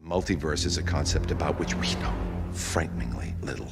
Multiverse is a concept about which we know frighteningly little.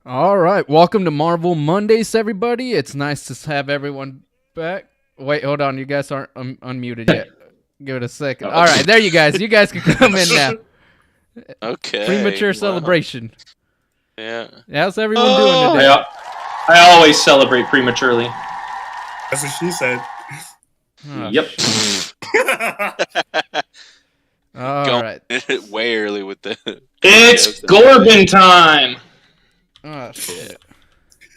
All right, welcome to Marvel Mondays, everybody. It's nice to have everyone back. Wait, hold on, you guys aren't unmuted yet. Give it a second. All right, there you guys. You guys can come in now. Okay. Premature celebration. Yeah. How's everyone doing today? I always celebrate prematurely. That's what she said. Oh, Yep. All right. Way early with the. It's Gorbin time. Oh shit.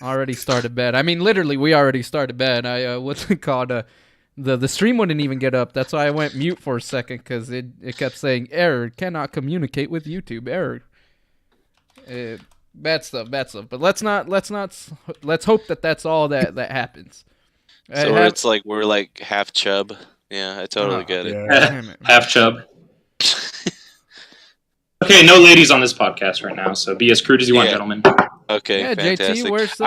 Already started bed. I mean, literally, we already started bed. What's it called? The stream wouldn't even get up. That's why I went mute for a second because it kept saying error, cannot communicate with YouTube. Error. Bad stuff. But let's hope that that's all that happens. So it's like we're like half chub. Yeah, I totally get it. Yeah. Half chub. Okay, no ladies on this podcast right now, so be as crude as you want, gentlemen. Okay, yeah, fantastic. JT, where's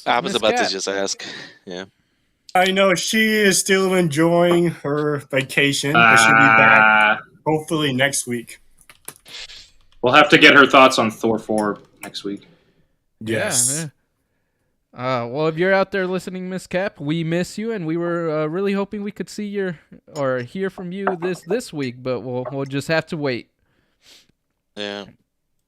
I was Miss about Cat? to just ask. Yeah. I know she is still enjoying her vacation, but she'll be back hopefully next week. We'll have to get her thoughts on Thor 4 next week. Yes. Yeah. Well, if you're out there listening, Miss Cap, we miss you, and we were really hoping we could see or hear from you this week, but we'll just have to wait. Yeah.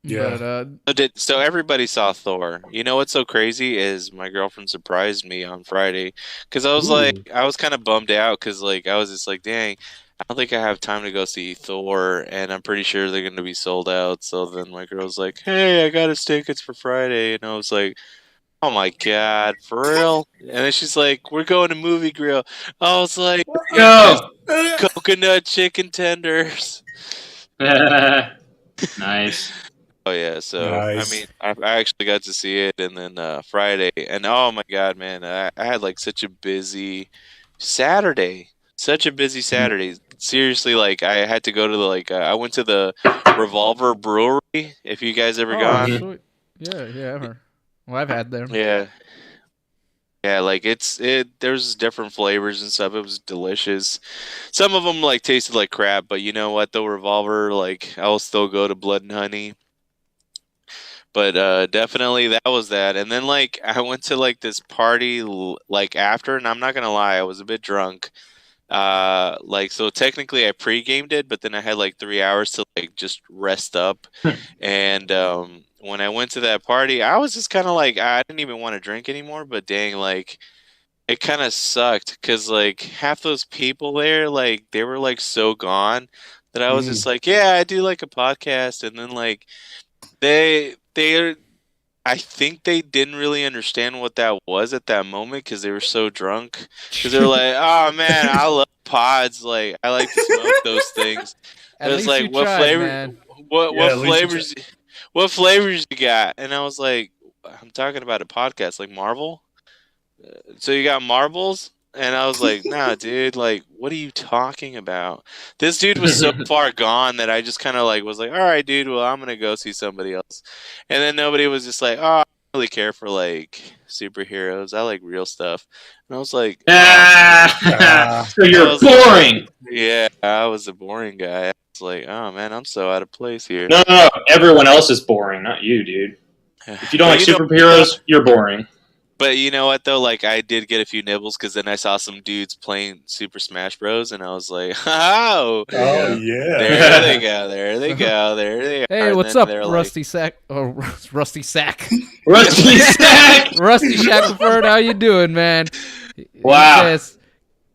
Yeah. But, So everybody saw Thor. You know what's so crazy is my girlfriend surprised me on Friday because I was kind of bummed out because I was just like, dang, I don't think I have time to go see Thor, and I'm pretty sure they're going to be sold out. So then my girl's like, hey, I got us tickets for Friday, and I was like, oh my god, for real? And then she's like, we're going to Movie Grill. I was like, Go! coconut chicken tenders. Nice. Oh yeah, so Nice. I mean, I actually got to see it, and then Friday, and oh my god, man, I had such a busy Saturday, Seriously, I had to go to the I went to the Revolver Brewery. If you guys ever gone, sweet. Yeah. I've had them. yeah, there's different flavors and stuff. It was delicious. Some of them tasted like crap, but you know what? The Revolver, I'll still go to Blood and Honey. But definitely that was that. And then I went to this party after, and I'm not gonna lie, I was a bit drunk. So technically I pre-gamed it, but then I had 3 hours to just rest up. And when I went to that party, I was just kind of I didn't even want to drink anymore. But dang, it kind of sucked because half those people there, they were so gone that I was just yeah, I do a podcast, and then they I think they didn't really understand what that was at that moment because they were so drunk. Because they were like, "Oh man, I love pods. I like to smoke those things." At It was least you what tried, flavor? man. What Yeah, flavors? What flavors you got? And I was like, "I'm talking about a podcast, Marvel. So you got marbles?" And I was like, nah, dude, what are you talking about? This dude was so far gone that I just kind of was like, all right, dude, well, I'm going to go see somebody else. And then nobody was just like, oh, I don't really care for superheroes. I like real stuff. And I was like, So you're boring. Yeah, I was a boring guy. I was like, oh man, I'm so out of place here. No. Everyone else is boring, not you, dude. If you don't like superheroes, you're boring. But you know what though? I did get a few nibbles because then I saw some dudes playing Super Smash Bros. And I was like, "Oh, yeah! There they go! There they are." Hey, what's up, Rusty Sack? Oh, Rusty Sack. Rusty Sack. Rusty Shackelford, how you doing, man? Wow. Yes,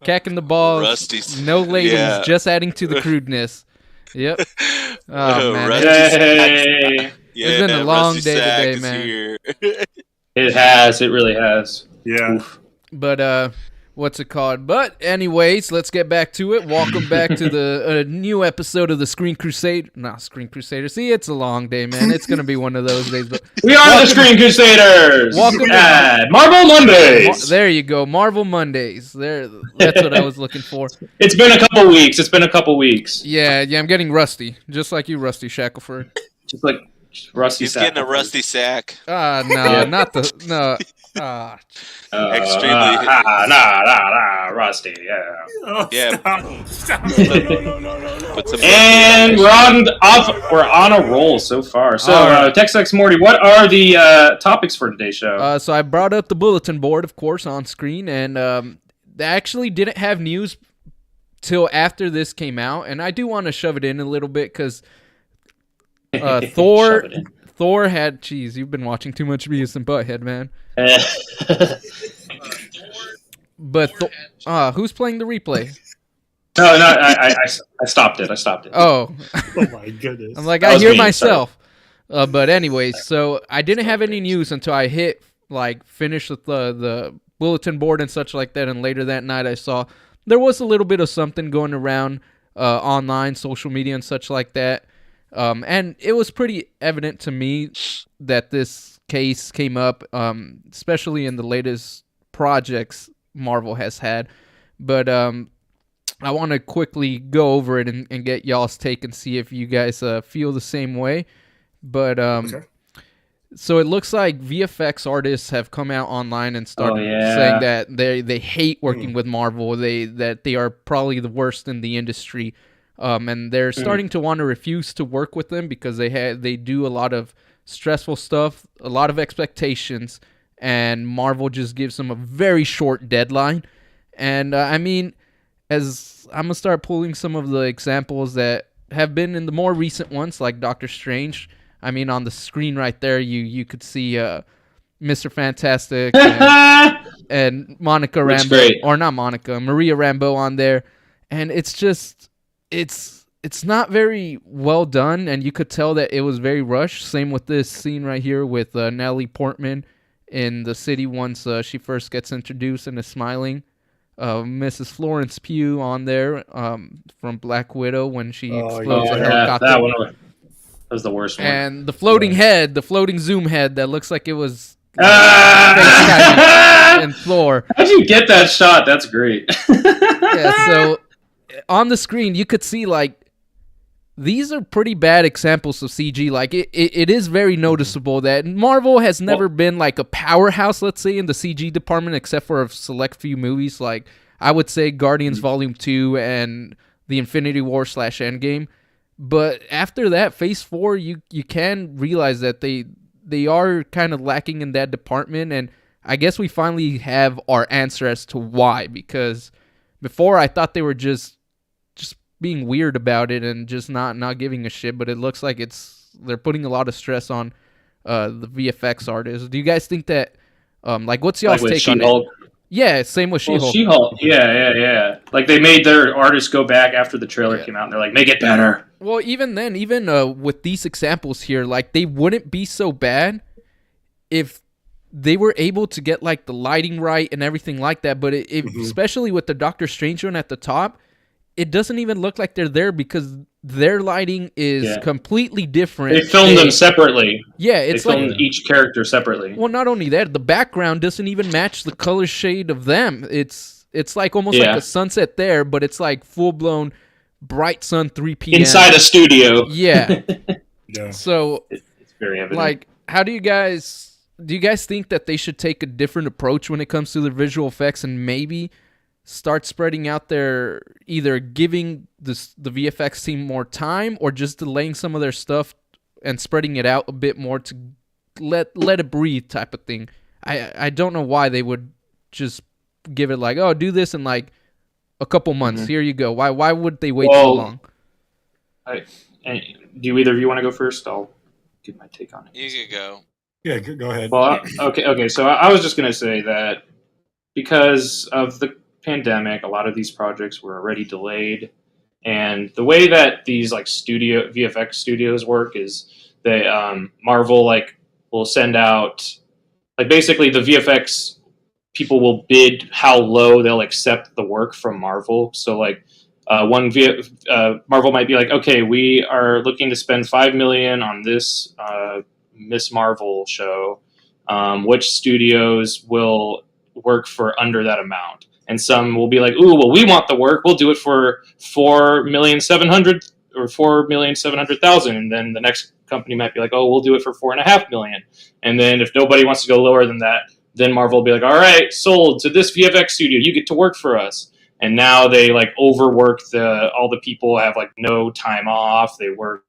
cacking the balls. Rusty. No ladies, Yeah. just adding to the crudeness. Yep. Oh man, Rusty Hey. It's been a long Rusty day Sack today, is man. here. It has. It really has. Yeah. Oof. But what's it called? But anyways, let's get back to it. Welcome back to the new episode of the Screen Crusade. Not Screen Crusader. See, it's a long day, man. It's gonna be one of those days. But We are the Screen Crusaders. Welcome at Marvel Mondays. there you go, Marvel Mondays. There, that's what I was looking for. It's been a couple weeks. Yeah, I'm getting rusty, just like you, Rusty Shackelford. Just like Rusty. He's getting a rusty sack. No, Yeah. not the no. Extremely- Rusty. Yeah. Oh, Yeah. Stop. No. Put some And we're on a roll so far. So, All right. TextX Morty, what are the topics for today's show? So I brought up the bulletin board, of course, on screen, and they actually didn't have news till after this came out, and I do want to shove it in a little bit because Thor. Shove it in. Thor had cheese. You've been watching too much Beavis and Butthead, man. But who's playing the replay? No, I stopped it. Oh, Oh my goodness. I'm like, That I was hear me, myself. But anyways, so I didn't have any news until I finished with the bulletin board and such like that. And later that night, I saw there was a little bit of something going around online, social media and such like that. And it was pretty evident to me that this case came up, especially in the latest projects Marvel has had. But I want to quickly go over it and get y'all's take and see if you guys feel the same way. But Okay. so it looks like VFX artists have come out online and started saying that they hate working with Marvel. That they are probably the worst in the industry. And they're starting to want to refuse to work with them because they do a lot of stressful stuff, a lot of expectations, and Marvel just gives them a very short deadline. And I mean, as I'm gonna start pulling some of the examples that have been in the more recent ones, like Doctor Strange. I mean, on the screen right there, you could see Mr. Fantastic and Monica Looks Rambeau, great. or not Monica, Maria Rambeau on there, and it's just. It's not very well done, and you could tell that it was very rushed. Same with this scene right here with Natalie Portman in the city once she first gets introduced and is smiling. Mrs. Florence Pugh on there from Black Widow when she explodes a helicopter. That was the worst one. And the floating head, the floating zoom head that looks like it was and Thor. How'd you get that shot? That's great. Yeah, so on the screen you could see like these are pretty bad examples of CG. Like it is very noticeable that Marvel has never been like a powerhouse, let's say, in the CG department, except for a select few movies. Like I would say Guardians Volume 2 and the Infinity War / Endgame. But after that, Phase 4, you can realize that they are kind of lacking in that department. And I guess we finally have our answer as to why. Because before I thought they were just being weird about it and just not giving a shit, but it looks like they're putting a lot of stress on the VFX artists. Do you guys think that what's y'all's Like with take on She-Hulk? it? Yeah, same with Well, She-Hulk. She-Hulk. Yeah. Like they made their artists go back after the trailer came out, and they're like, make it better. Well, even then, with these examples here, like they wouldn't be so bad if they were able to get like the lighting right and everything like that. But especially with the Doctor Strange one at the top, it doesn't even look like they're there because their lighting is completely different. They filmed them separately. Yeah, it's they filmed each character separately. Well, not only that, the background doesn't even match the color shade of them. It's like almost like a sunset there, but it's like full blown bright sun 3 p.m. inside a studio. Yeah. Yeah. So It's very evident. like, how do you guys think that they should take a different approach when it comes to the visual effects and maybe start spreading out their either giving the VFX team more time or just delaying some of their stuff and spreading it out a bit more to let it breathe type of thing. I don't know why they would just give it like, oh, do this in like a couple months. Here you go. Why would they wait so long? Do either of you want to go first? I'll give my take on it. You could go. Yeah, go ahead. Well, okay. So I was just going to say that because of the pandemic, a lot of these projects were already delayed, and the way that these like VFX studios work is they Marvel like will send out like basically the VFX people will bid how low they'll accept the work from Marvel. So like Marvel might be like, okay, we are looking to spend $5 million on this Miss Marvel show. Which studios will work for under that amount? And some will be like, ooh, well, we want the work. We'll do it for 4,700,000 or 4,700,000. And then the next company might be like, oh, we'll do it for 4.5 million. And then if nobody wants to go lower than that, then Marvel will be like, all right, sold to this VFX studio. You get to work for us. And now they like overwork all the people have like no time off. They work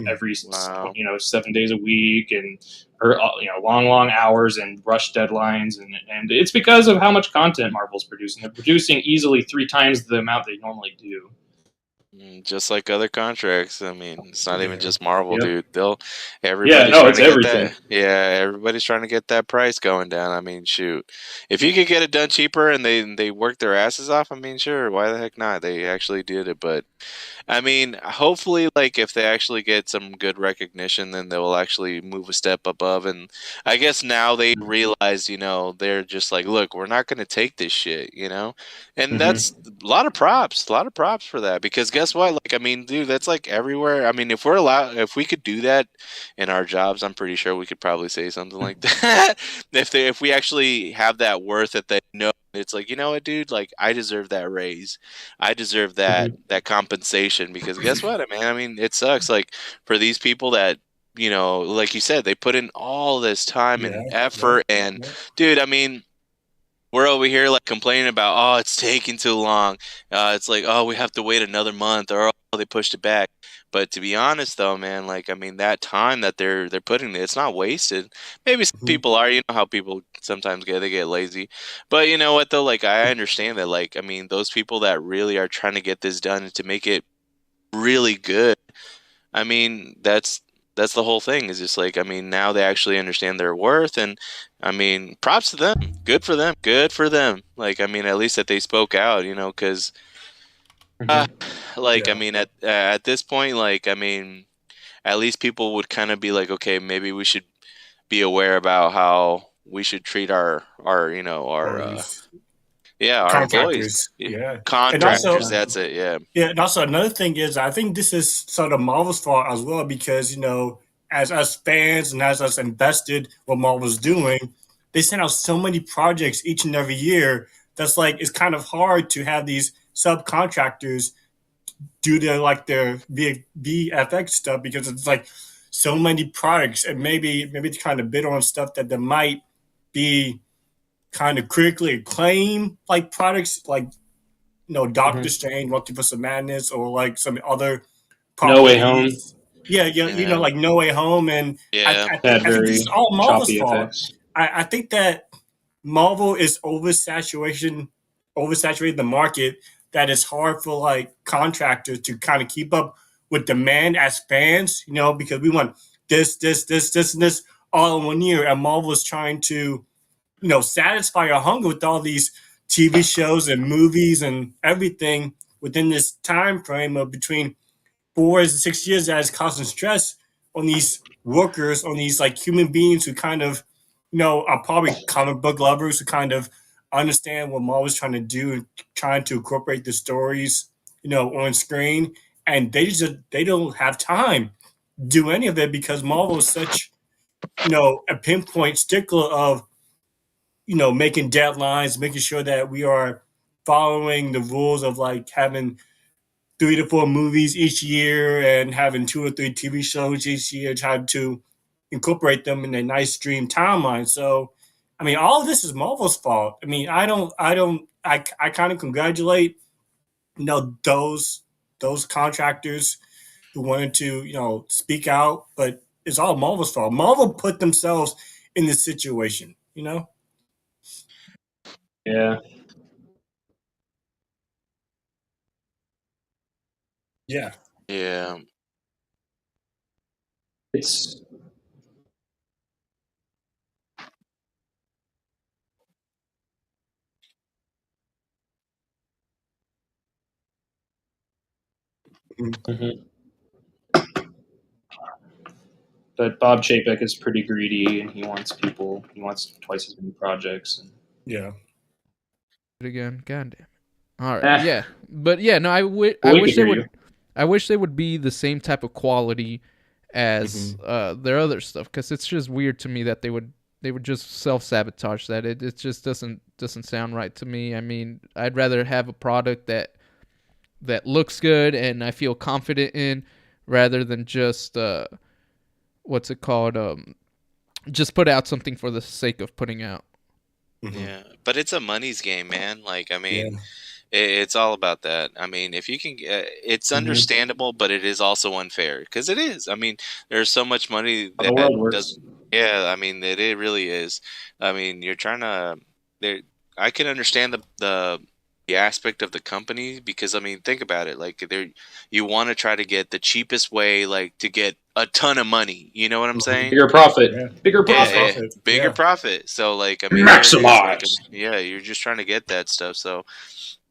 every 7 days a week and or long hours and rush deadlines and it's because of how much content Marvel's producing. They're producing easily 3 times the amount they normally do. Just like other contracts. I mean, it's not even just Marvel, Yep. dude. Everybody's trying it's to get everything. that. Yeah, everybody's trying to get that price going down. I mean, shoot, if you could get it done cheaper and they work their asses off, I mean, sure, why the heck not? They actually did it, but I mean, hopefully, like if they actually get some good recognition, then they will actually move a step above. And I guess now they realize, they're just like, look, we're not going to take this shit, and that's a lot of props for that. Because guess what? Like, I mean, dude, that's like everywhere. I mean, if we could do that in our jobs, I'm pretty sure we could probably say something like that. If we actually have that worth that they know. It's like, you know what, dude? Like, I deserve that raise. I deserve that compensation because guess what? I mean, it sucks. Like for these people that like you said, they put in all this time and effort, and dude, I mean, we're over here like complaining about, oh, it's taking too long. It's like, oh, we have to wait another month, or oh, they pushed it back. But to be honest, though, man, like I mean, that time that they're putting in, it's not wasted. Maybe some people are, how people sometimes they get lazy. But you know what though, like I understand that. Like I mean, those people that really are trying to get this done and to make it really good. I mean, that's the whole thing. Is just like I mean, now they actually understand their worth, and I mean, props to them. Good for them. Good for them. Like I mean, at least that they spoke out, because like I mean, at this point, like I mean, at least people would kind of be like, okay, maybe we should be aware about how we should treat our our employees, Contractors. Yeah. And also, contractors. That's it. Yeah. yeah, and also another thing is I think this is sort of Marvel's fault as well because as us fans and as us invested what Marvel's doing, they send out so many projects each and every year. That's like it's kind of hard to have these subcontractors do their VFX stuff because it's like so many products and maybe to kind of bid on stuff that there might be kind of critically acclaimed like products like Doctor Strange, Multiverse of Madness, or like some other No Way Home. Yeah, like No Way Home, and Yeah. I think this is all Marvel's choppy fault. effects. I think that Marvel is oversaturated the market. That it's hard for like contractors to kind of keep up with demand as fans, because we want this, and this all in 1 year, and Marvel is trying to satisfy our hunger with all these TV shows and movies and everything within this time frame of between 4 to 6 years that is causing stress on these workers, on these like human beings who kind of, are probably comic book lovers who kind of understand what Marvel's trying to do and trying to incorporate the stories, on screen. And they don't have time to do any of it because Marvel is such, a pinpoint stickler of making deadlines, making sure that we are following the rules of like having 3 to 4 movies each year and having 2 or 3 TV shows each year, trying to incorporate them in a nice stream timeline. So, I mean, all of this is Marvel's fault. I mean, I kind of congratulate, those contractors who wanted to, speak out, but it's all Marvel's fault. Marvel put themselves in this situation. Yeah. Yeah. Yeah. It's but Bob Chapek is pretty greedy and he wants twice as many projects. And Yeah. it again. God damn it. All right. Ah. Yeah. But yeah, no, I We wish can they hear would. I wish they would be the same type of quality as their other stuff, because it's just weird to me that they would just self-sabotage that. It just doesn't sound right to me. I mean, I'd rather have a product that looks good and I feel confident in, rather than just what's it called, just put out something for the sake of putting out. Yeah, but it's a money's game, man. Like, I mean, Yeah. it's all about that. I mean, if you can, it's understandable, but it is also unfair because it is. I mean, there's so much money How the world that works. does. Yeah, I mean, it really is. I mean, you're trying to. There, I can understand the aspect of the company because I mean, think about it. Like, there, you want to try to get the cheapest way, like to get a ton of money. You know what I'm saying? Bigger profit. Yeah. Bigger Yeah, profit. yeah, Profit, bigger yeah. profit. So like, I mean, there it is, like, Maximize. yeah, you're just trying to get that stuff. So,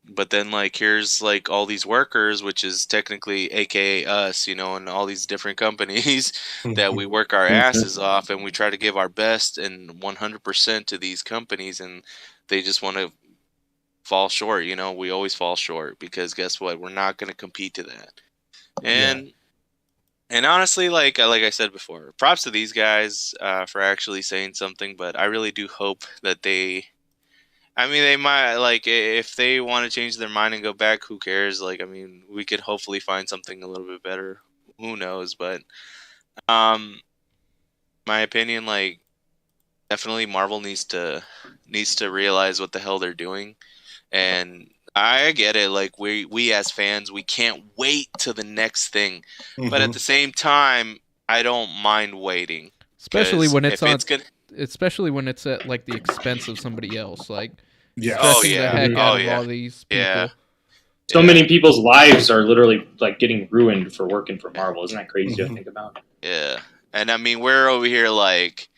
but then like, here's like all these workers, which is technically AKA us, you know, and all these different companies that we work our asses off and we try to give our best and 100% to these companies, and they just want to fall short. You know, we always fall short because guess what? We're not going to compete to that. And and honestly, like I said before, props to these guys for actually saying something. But I really do hope that they. I mean, they might like if they want to change their mind and go back. Who cares? Like, I mean, we could hopefully find something a little bit better. Who knows? But my opinion, like, definitely Marvel needs to realize what the hell they're doing. And I get it. Like, we as fans, we can't wait till the next thing. But at the same time, I don't mind waiting. Especially 'Cause when it's if on, it's good. especially when it's at like the expense of somebody else, like Yeah. Oh, stressing the yeah. heck Oh, out of yeah. all these people. Yeah. So Yeah. many people's lives are literally like getting ruined for working for Marvel. Isn't that crazy to think about? Yeah. And I mean, we're over here like,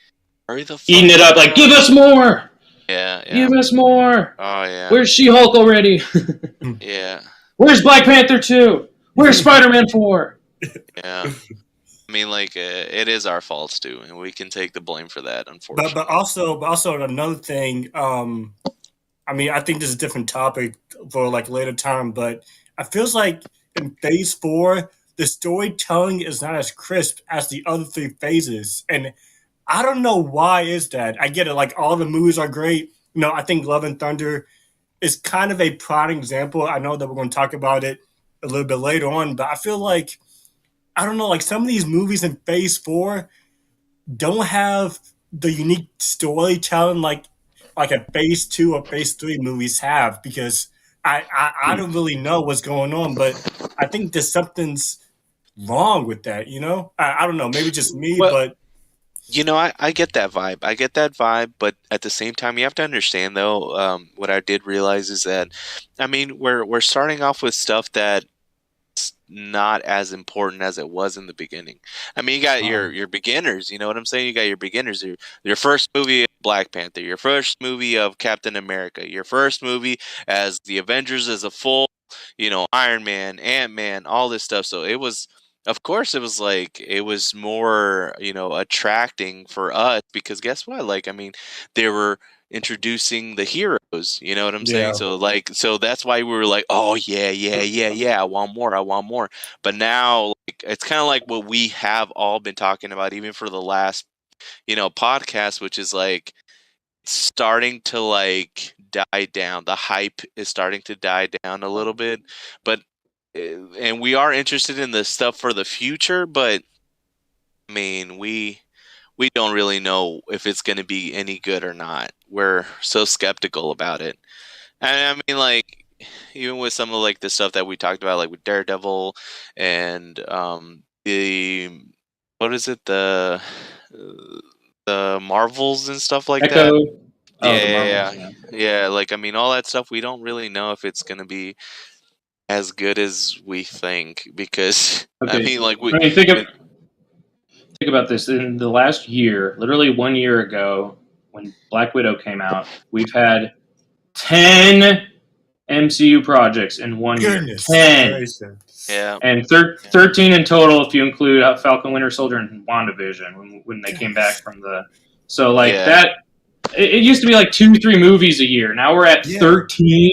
hurry the fuck Eating it up, like, give us more! Yeah, yeah. Give us more! Oh, yeah. Where's She-Hulk already? Yeah, Where's Black Panther 2? Where's Spider-Man 4? yeah. I mean, like, it is our faults too, and we can take the blame for that, unfortunately. But also another thing. I mean, I think this is a different topic for like later time, but I feels like in Phase 4, the storytelling is not as crisp as the other three phases, and I don't know why is that. I get it, like all the movies are great. You know, I think Love and Thunder is kind of a prime example. I know that we're going to talk about it a little bit later on, but I feel like I don't know, like some of these movies in Phase 4 don't have the unique storytelling like a Phase 2 or Phase 3 movies have, because I don't really know what's going on, but I think there's something's wrong with that, you know? I don't know, maybe just me, Well, but you know, I get that vibe. I get that vibe, but at the same time, you have to understand though. What I did realize is that, I mean, we're starting off with stuff that not as important as it was in the beginning. I mean, you got your beginners, you know what I'm saying? You got your beginners, your first movie of Black Panther, your first movie of Captain America, your first movie as the Avengers as a full, you know, Iron Man, Ant-Man, all this stuff. So it was, of course, it was like it was more, you know, attracting for us because guess what? Like, I mean, they were introducing the heroes, you know what I'm saying? yeah. So like, so that's why we were like, oh yeah, yeah, yeah, yeah, I want more, I want more. But now, like, it's kind of like what we have all been talking about, even for the last, you know, podcast, which is like starting to like die down. The hype is starting to die down a little bit, but and we are interested in the stuff for the future, but I mean, we don't really know if it's going to be any good or not. We're so skeptical about it. And I mean, like, even with some of like the stuff that we talked about, like with Daredevil and the what is it, the Marvels and stuff like Echo. that. Oh, Yeah, the yeah, Marvels, yeah, yeah. yeah. Like, I mean, all that stuff. We don't really know if it's going to be as good as we think because I Okay. mean, like I mean, think about this. In the last year, literally 1 year ago, when Black Widow came out, we've had 10 MCU projects in 1 year. Goodness 10. gracious. yeah, And 13 in total if you include Falcon Winter Soldier and WandaVision when they came back from the. So, like, Yeah. that it used to be like 2-3 movies a year. Now we're at 13.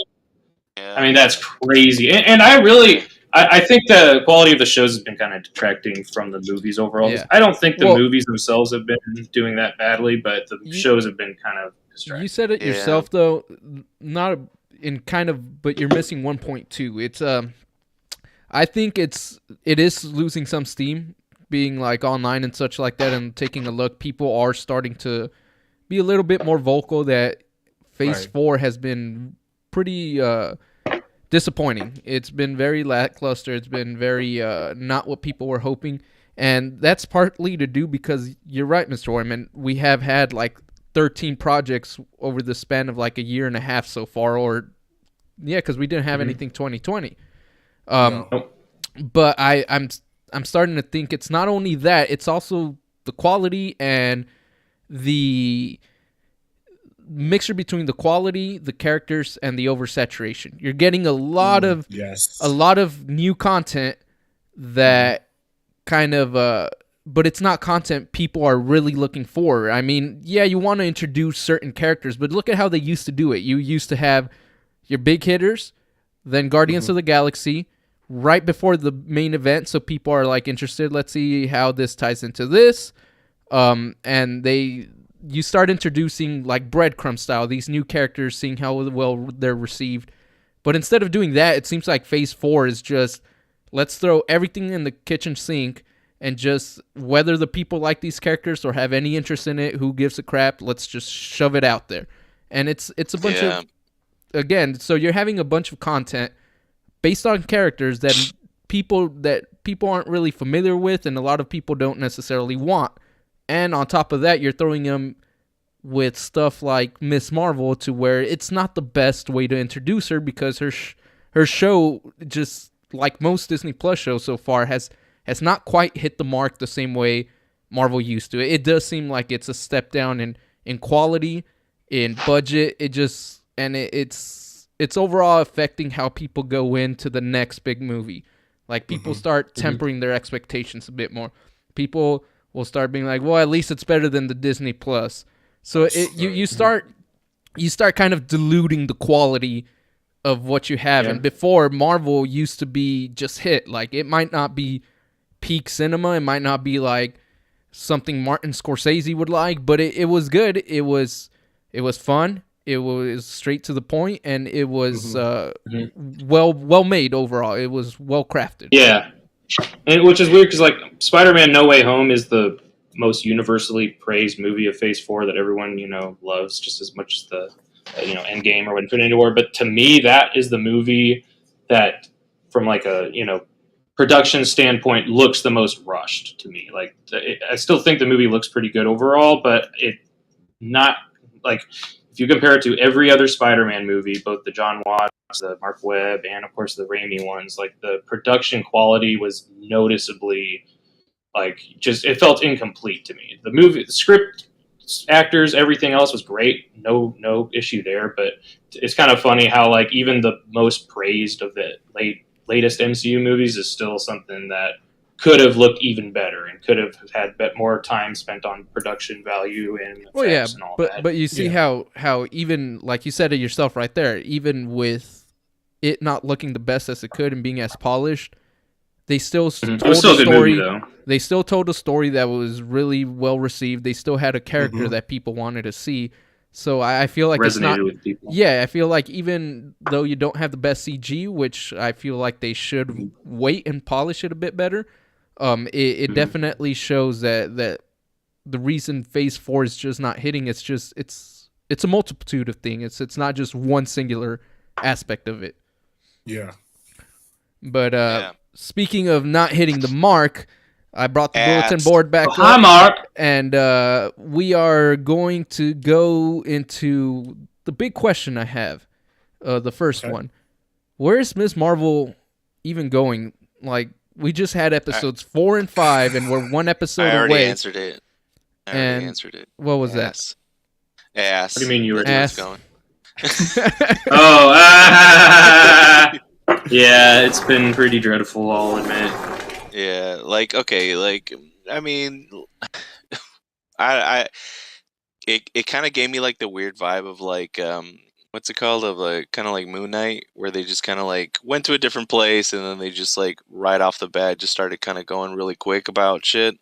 Yeah. I mean, that's crazy. And I think the quality of the shows has been kind of detracting from the movies overall. Yeah. I don't think the Well- movies themselves have been doing that badly, but the shows have been kind of distracting. You said it Yeah. yourself, though. Not in kind of, but you're missing 1.2. It's I think it is losing some steam, being like online and such like that, and taking a look. People are starting to be a little bit more vocal that Phase 4 has been pretty disappointing. It's been very lackluster. It's been very not what people were hoping, and that's partly to do because you're right, Mr. Oyman. We have had like 13 projects over the span of like a year and a half so far, or because we didn't have anything 2020. But I'm starting to think it's not only that, it's also the quality and the mixture between the quality, the characters, and the oversaturation. You're getting a lot of new content that kind of but it's not content people are really looking for. I mean, yeah, you want to introduce certain characters, but look at how they used to do it. You used to have your big hitters, then Guardians of the Galaxy, right before the main event, so people are like interested. Let's see how this ties into this. And you start introducing like breadcrumb style these new characters, seeing how well they're received. But instead of doing that, it seems like Phase 4 is just let's throw everything in the kitchen sink and just whether the people like these characters or have any interest in it, who gives a crap, let's just shove it out there. And it's a bunch of, again, so you're having a bunch of content based on characters that people aren't really familiar with, and a lot of people don't necessarily want. And on top of that, you're throwing them with stuff like Miss Marvel, to where it's not the best way to introduce her, because her show, just like most Disney Plus shows so far, has not quite hit the mark the same way Marvel used to. It does seem like it's a step down in quality, in budget. It's overall affecting how people go into the next big movie. Like, people start tempering their expectations a bit more. People will start being like, well, at least it's better than the Disney Plus. So you start kind of diluting the quality of what you have. And before, Marvel used to be just hit. Like, it might not be peak cinema, it might not be like something Martin Scorsese would like, but it was good. It was fun. It was straight to the point, and it was well made overall. It was well crafted. Yeah, and which is weird because like Spider-Man: No Way Home is the most universally praised movie of Phase 4 that everyone loves just as much as the Endgame or Infinity War. But to me, that is the movie that, from like a production standpoint, looks the most rushed to me. Like, I still think the movie looks pretty good overall, but it not like. If you compare it to every other Spider-Man movie, both the John Watts, the Mark Webb, and of course the Raimi ones, like the production quality was noticeably it felt incomplete to me. The movie, the script, actors, everything else was great. No issue there. But it's kind of funny how like even the most praised of the latest MCU movies is still something that could have looked even better and could have had more time spent on production value and effects and all that. But you see how even, like you said it yourself right there, even with it not looking the best as it could and being as polished, they still told a story. Movie, though. They still told a story that was really well received. They still had a character that people wanted to see. So I feel like it's not. With people. Yeah, I feel like even though you don't have the best CG, which I feel like they should wait and polish it a bit better. It definitely shows that the reason Phase 4 is just not hitting, it's a multitude of things. It's not just one singular aspect of it. Yeah. But speaking of not hitting the mark, I brought the bulletin board back up. Hi, Mark. And we are going to go into the big question I have. The first one. Where is Ms. Marvel even going? Like, we just had episodes 4 and 5, and we're one episode away. I already answered it. What was that? Ass. What do you mean you were ass? Going? Yeah, it's been pretty dreadful, I'll admit. Yeah, I mean, I it kind of gave me like the weird vibe of like what's it called, of like kind of like Moon Knight, where they just kind of like went to a different place and then they just like right off the bat just started kind of going really quick about shit.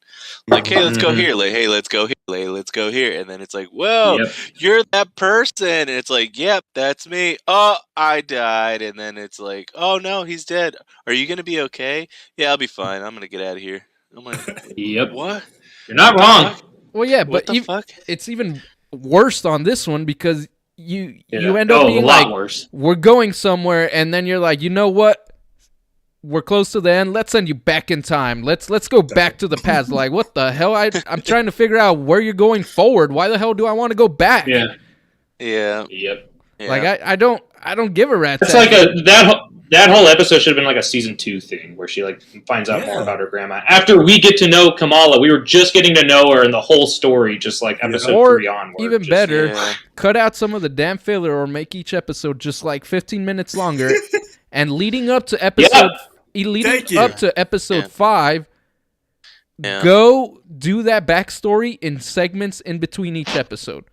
Like, hey, let's go here. Like, hey, let's go here. Like, let's go here. And then it's like, whoa, Yep. you're that person. And it's like, yep, that's me. Oh, I died. And then it's like, oh no, he's dead. Are you gonna be okay? Yeah, I'll be fine. I'm gonna get out of here. I'm like, Yep. what? You're not wrong. Well, yeah, What but the fuck? it's even worse on this one because you Yeah. end up a being lot like, worse. we're going somewhere, and then you're like, you know what? We're close to the end. Let's send you back in time. Let's go back to the past. Like, what the hell? I'm trying to figure out where you're going forward. Why the hell do I want to go back? Yeah. Yeah. Yep. Yeah. Like I don't give a rat's It's ass. like that whole episode should have been like a season 2 thing where she like finds out more about her grandma. After we get to know Kamala, we were just getting to know her, and the whole story just like episode Or 3 onward. even just- better, Yeah. cut out some of the damn filler or make each episode just like 15 minutes longer. And leading up to episode Thank you. up to episode Yeah. 5, Yeah. go do that backstory in segments in between each episode.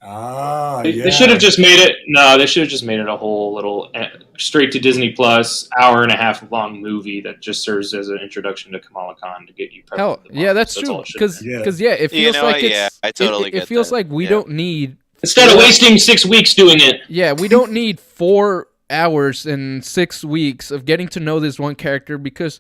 They should have just made it. No, they should have just made it a whole little straight to Disney Plus, hour and a half long movie that just serves as an introduction to Kamala Khan to get you prepped. Hell, for the yeah, Marvels. that's all true. it should have been. Because it feels know like what? it's Yeah, I totally it get feels that. like we Yeah. don't need Instead of wasting 6 weeks doing it. Yeah, we don't need 4 hours and 6 weeks of getting to know this one character because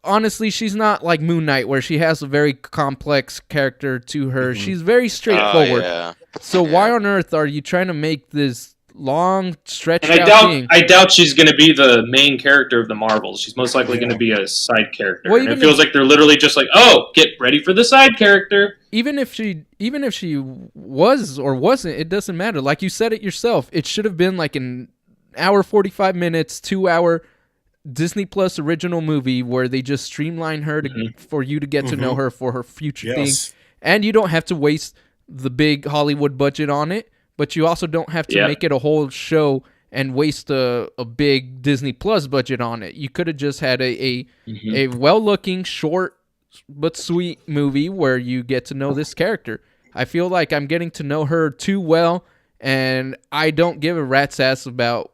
honestly, she's not like Moon Knight where she has a very complex character to her. She's very straightforward. Yeah. So why on earth are you trying to make this long stretched And out thing? I doubt she's going to be the main character of the Marvels. She's most likely going to be a side character. Well, and it even feels like they're literally just like, oh, get ready for the side character. Even if she was or wasn't, it doesn't matter. Like you said it yourself, it should have been like an hour 45 minutes, 2-hour Disney Plus original movie where they just streamline her for you to get to know her for her future thing. And you don't have to waste the big Hollywood budget on it, but you also don't have to make it a whole show and waste a big Disney Plus budget on it. You could have just had a well-looking, short but sweet movie where you get to know this character. I feel like I'm getting to know her too well, and I don't give a rat's ass about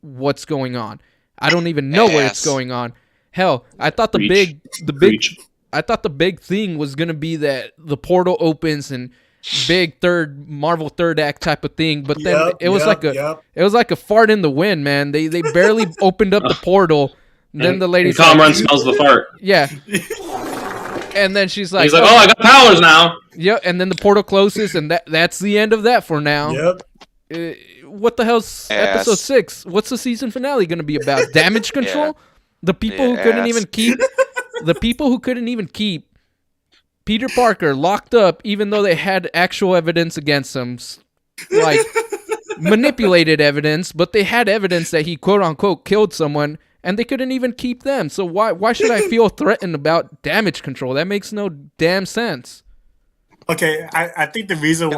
what's going on. I don't even know where it's going on. Hell, I thought the big thing was gonna be that the portal opens and big Marvel third act type of thing, but then it was like a fart in the wind, man. They barely opened up the portal. Then the lady Kamran smells the fart. Yeah. And then she's like, He's like, oh, I got powers now. Yeah, and then the portal closes, and that's the end of that for now. Yep. What the hell's episode 6? What's the season finale going to be about? Damage control? The people who couldn't even keep Peter Parker locked up, even though they had actual evidence against him, like manipulated evidence, but they had evidence that he quote unquote killed someone, and they couldn't even keep them. So why should I feel threatened about damage control? That makes no damn sense. Okay, I think the reason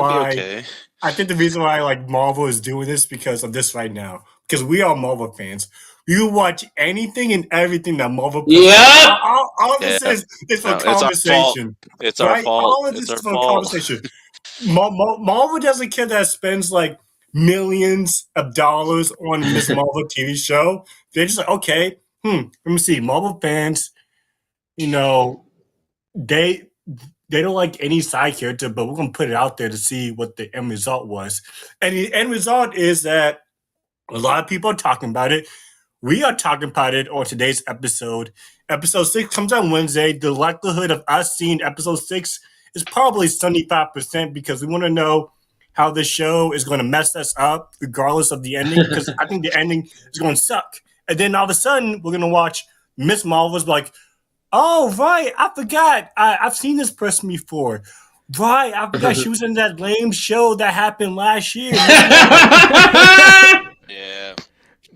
why like Marvel is doing this because of this right now. Because we are Marvel fans. You watch anything and everything that Marvel puts out. All of this is for conversation. It's our fault. All of this is for conversation. Marvel doesn't care that it spends like millions of dollars on this Marvel TV show. They're just like, okay, let me see. Marvel fans, they don't like any side character, but we're going to put it out there to see what the end result was. And the end result is that a lot of people are talking about it. We are talking about it on today's episode. Episode 6 comes on Wednesday. The likelihood of us seeing episode 6 is probably 75% because we want to know how the show is going to mess us up regardless of the ending, because I think the ending is going to suck. And then all of a sudden, we're going to watch Miss Marvel's like, oh, right, I forgot. I've seen this person before. Right, I forgot she was in that lame show that happened last year. Yeah.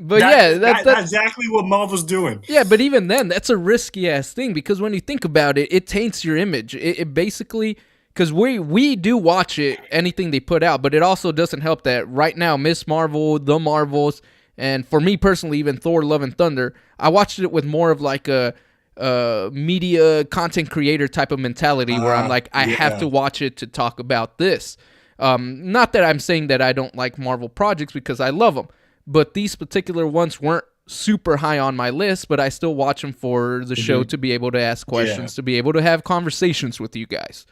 But that's exactly what Marvel's doing. Yeah, but even then, that's a risky-ass thing because when you think about it, it taints your image. It basically... Because we do watch it, anything they put out, but it also doesn't help that right now, Miss Marvel, The Marvels, and for me personally, even Thor, Love and Thunder, I watched it with more of like a media content creator type of mentality where I'm like, I have to watch it to talk about this. Not that I'm saying that I don't like Marvel projects, because I love them, but these particular ones weren't super high on my list, but I still watch them for the show, to be able to ask questions, to be able to have conversations with you guys.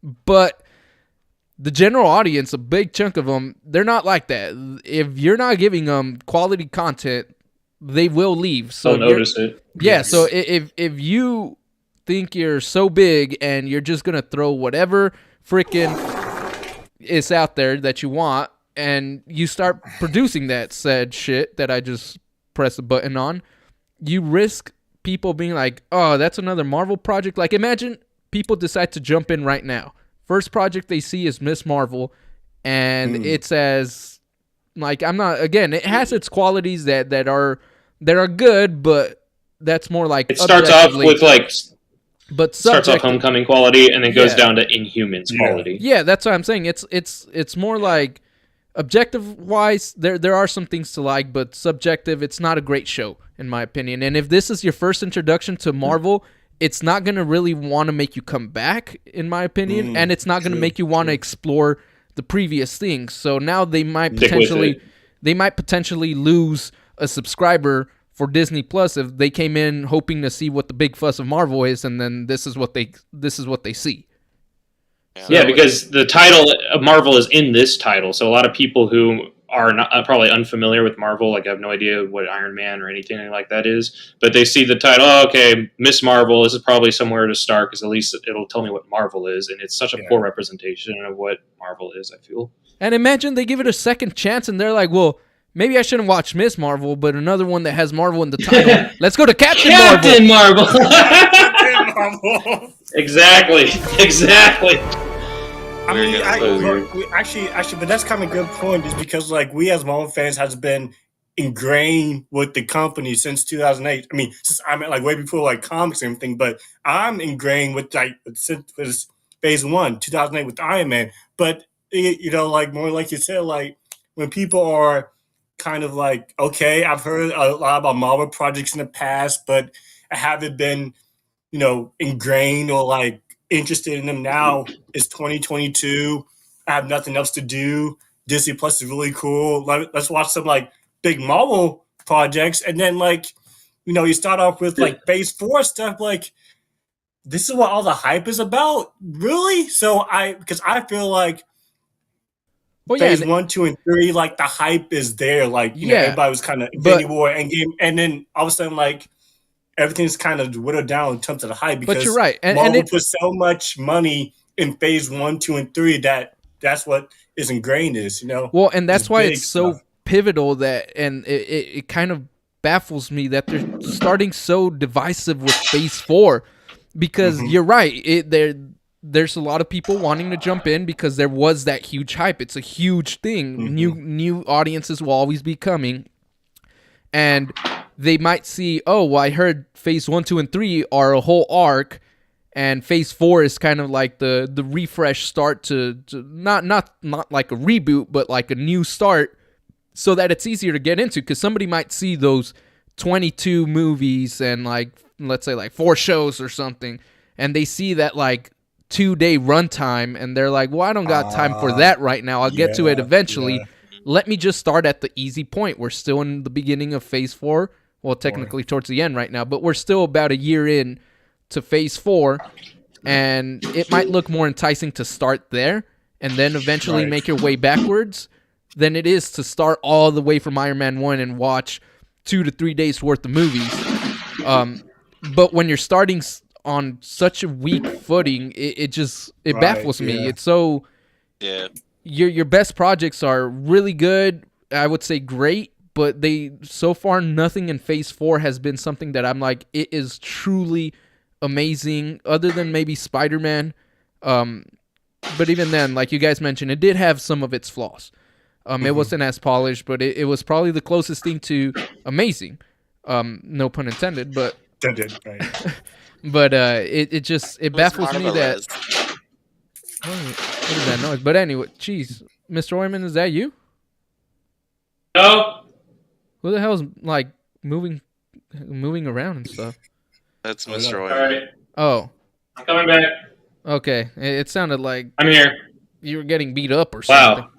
But the general audience, a big chunk of them, they're not like that. If you're not giving them quality content, they will leave. So They'll notice it. Yeah, Yes. so if you think you're so big and you're just going to throw whatever freaking is out there that you want, and you start producing that said shit that I just press a button on, you risk people being like, oh, that's another Marvel project. Like, imagine people decide to jump in right now. First project they see is Miss Marvel, and it's as, like, I'm not, again, it has its qualities that are good, but that's more like It starts off objectively- with like but starts off subjective- Homecoming quality and then goes Yeah. down to Inhumans quality. Yeah, that's what I'm saying. It's more like objective wise, there are some things to like, but subjective, it's not a great show in my opinion. And if this is your first introduction to Marvel, it's not gonna really want to make you come back, in my opinion, and it's not gonna make you want to explore the previous things. So now they might Stick with potentially lose a subscriber for Disney Plus if they came in hoping to see what the big fuss of Marvel is, and then this is what they see. Yeah, because the title of Marvel is in this title, so a lot of people who are not, probably unfamiliar with Marvel, like have no idea what Iron Man or anything like that is, but they see the title, oh, okay, Miss Marvel, this is probably somewhere to start, because at least it'll tell me what Marvel is, and it's such a poor representation of what Marvel is, I feel. And imagine they give it a second chance, and they're like, well, maybe I shouldn't watch Miss Marvel, but another one that has Marvel in the title. Let's go to Captain Marvel. Marvel! Exactly. I mean, We're actually, but that's kind of a good point, is because like we as Marvel fans has been ingrained with the company since 2008. I mean, since I mean, like way before like comics and everything, but I'm ingrained with like since Phase 1, 2008 with Iron Man. But you know, like more like you said, like when people are kind of like, okay, I've heard a lot about Marvel projects in the past, but I haven't been, you know, ingrained or like interested in them now. It's 2022. I have nothing else to do. Disney Plus is really cool. Let's watch some like big Marvel projects. And then like, you know, you start off with like Phase 4 stuff. Like, this is what all the hype is about? Really? So because I feel like Phase 1, 2, and 3, like the hype is there. Like, you know, everybody was kind of Infinity War, Endgame, and then all of a sudden, like, everything's kind of whittled down in terms of the hype, because But you're right. Marvel put so much money in Phase 1, 2, and 3 that's what is ingrained is, you know? Well, and that's why big it's so stuff. pivotal that, and it kind of baffles me that they're starting so divisive with Phase 4, because you're right. There's a lot of people wanting to jump in because there was that huge hype. It's a huge thing. New audiences will always be coming, and they might see, oh, well, I heard Phase 1, 2, and 3 are a whole arc, and Phase 4 is kind of like the refresh start to not like a reboot, but like a new start, so that it's easier to get into. Because somebody might see those 22 movies and like, let's say like 4 shows or something, and they see that like 2-day runtime, and they're like, well, I don't got time for that right now. I'll get to it eventually. Yeah. Let me just start at the easy point. We're still in the beginning of Phase 4. Well, technically towards the end right now, but we're still about a year in to Phase 4, and it might look more enticing to start there and then eventually make your way backwards than it is to start all the way from Iron Man 1 and watch 2 to 3 days worth of movies. But when you're starting on such a weak footing, it baffles me. It's so your best projects are really good. I would say great, but so far nothing in Phase 4 has been something that I'm like, it is truly amazing, other than maybe Spider-Man. But even then, like you guys mentioned, it did have some of its flaws. It wasn't as polished, but it was probably the closest thing to amazing. No pun intended, but but it baffles me that. What is that noise? But anyway, jeez, Mr. Oyman, is that you? No. Who the hell is like moving around and stuff? That's Mr. All Oyman. right. Oh, I'm coming back. okay. It sounded like I'm here. you were getting beat up or something. Wow.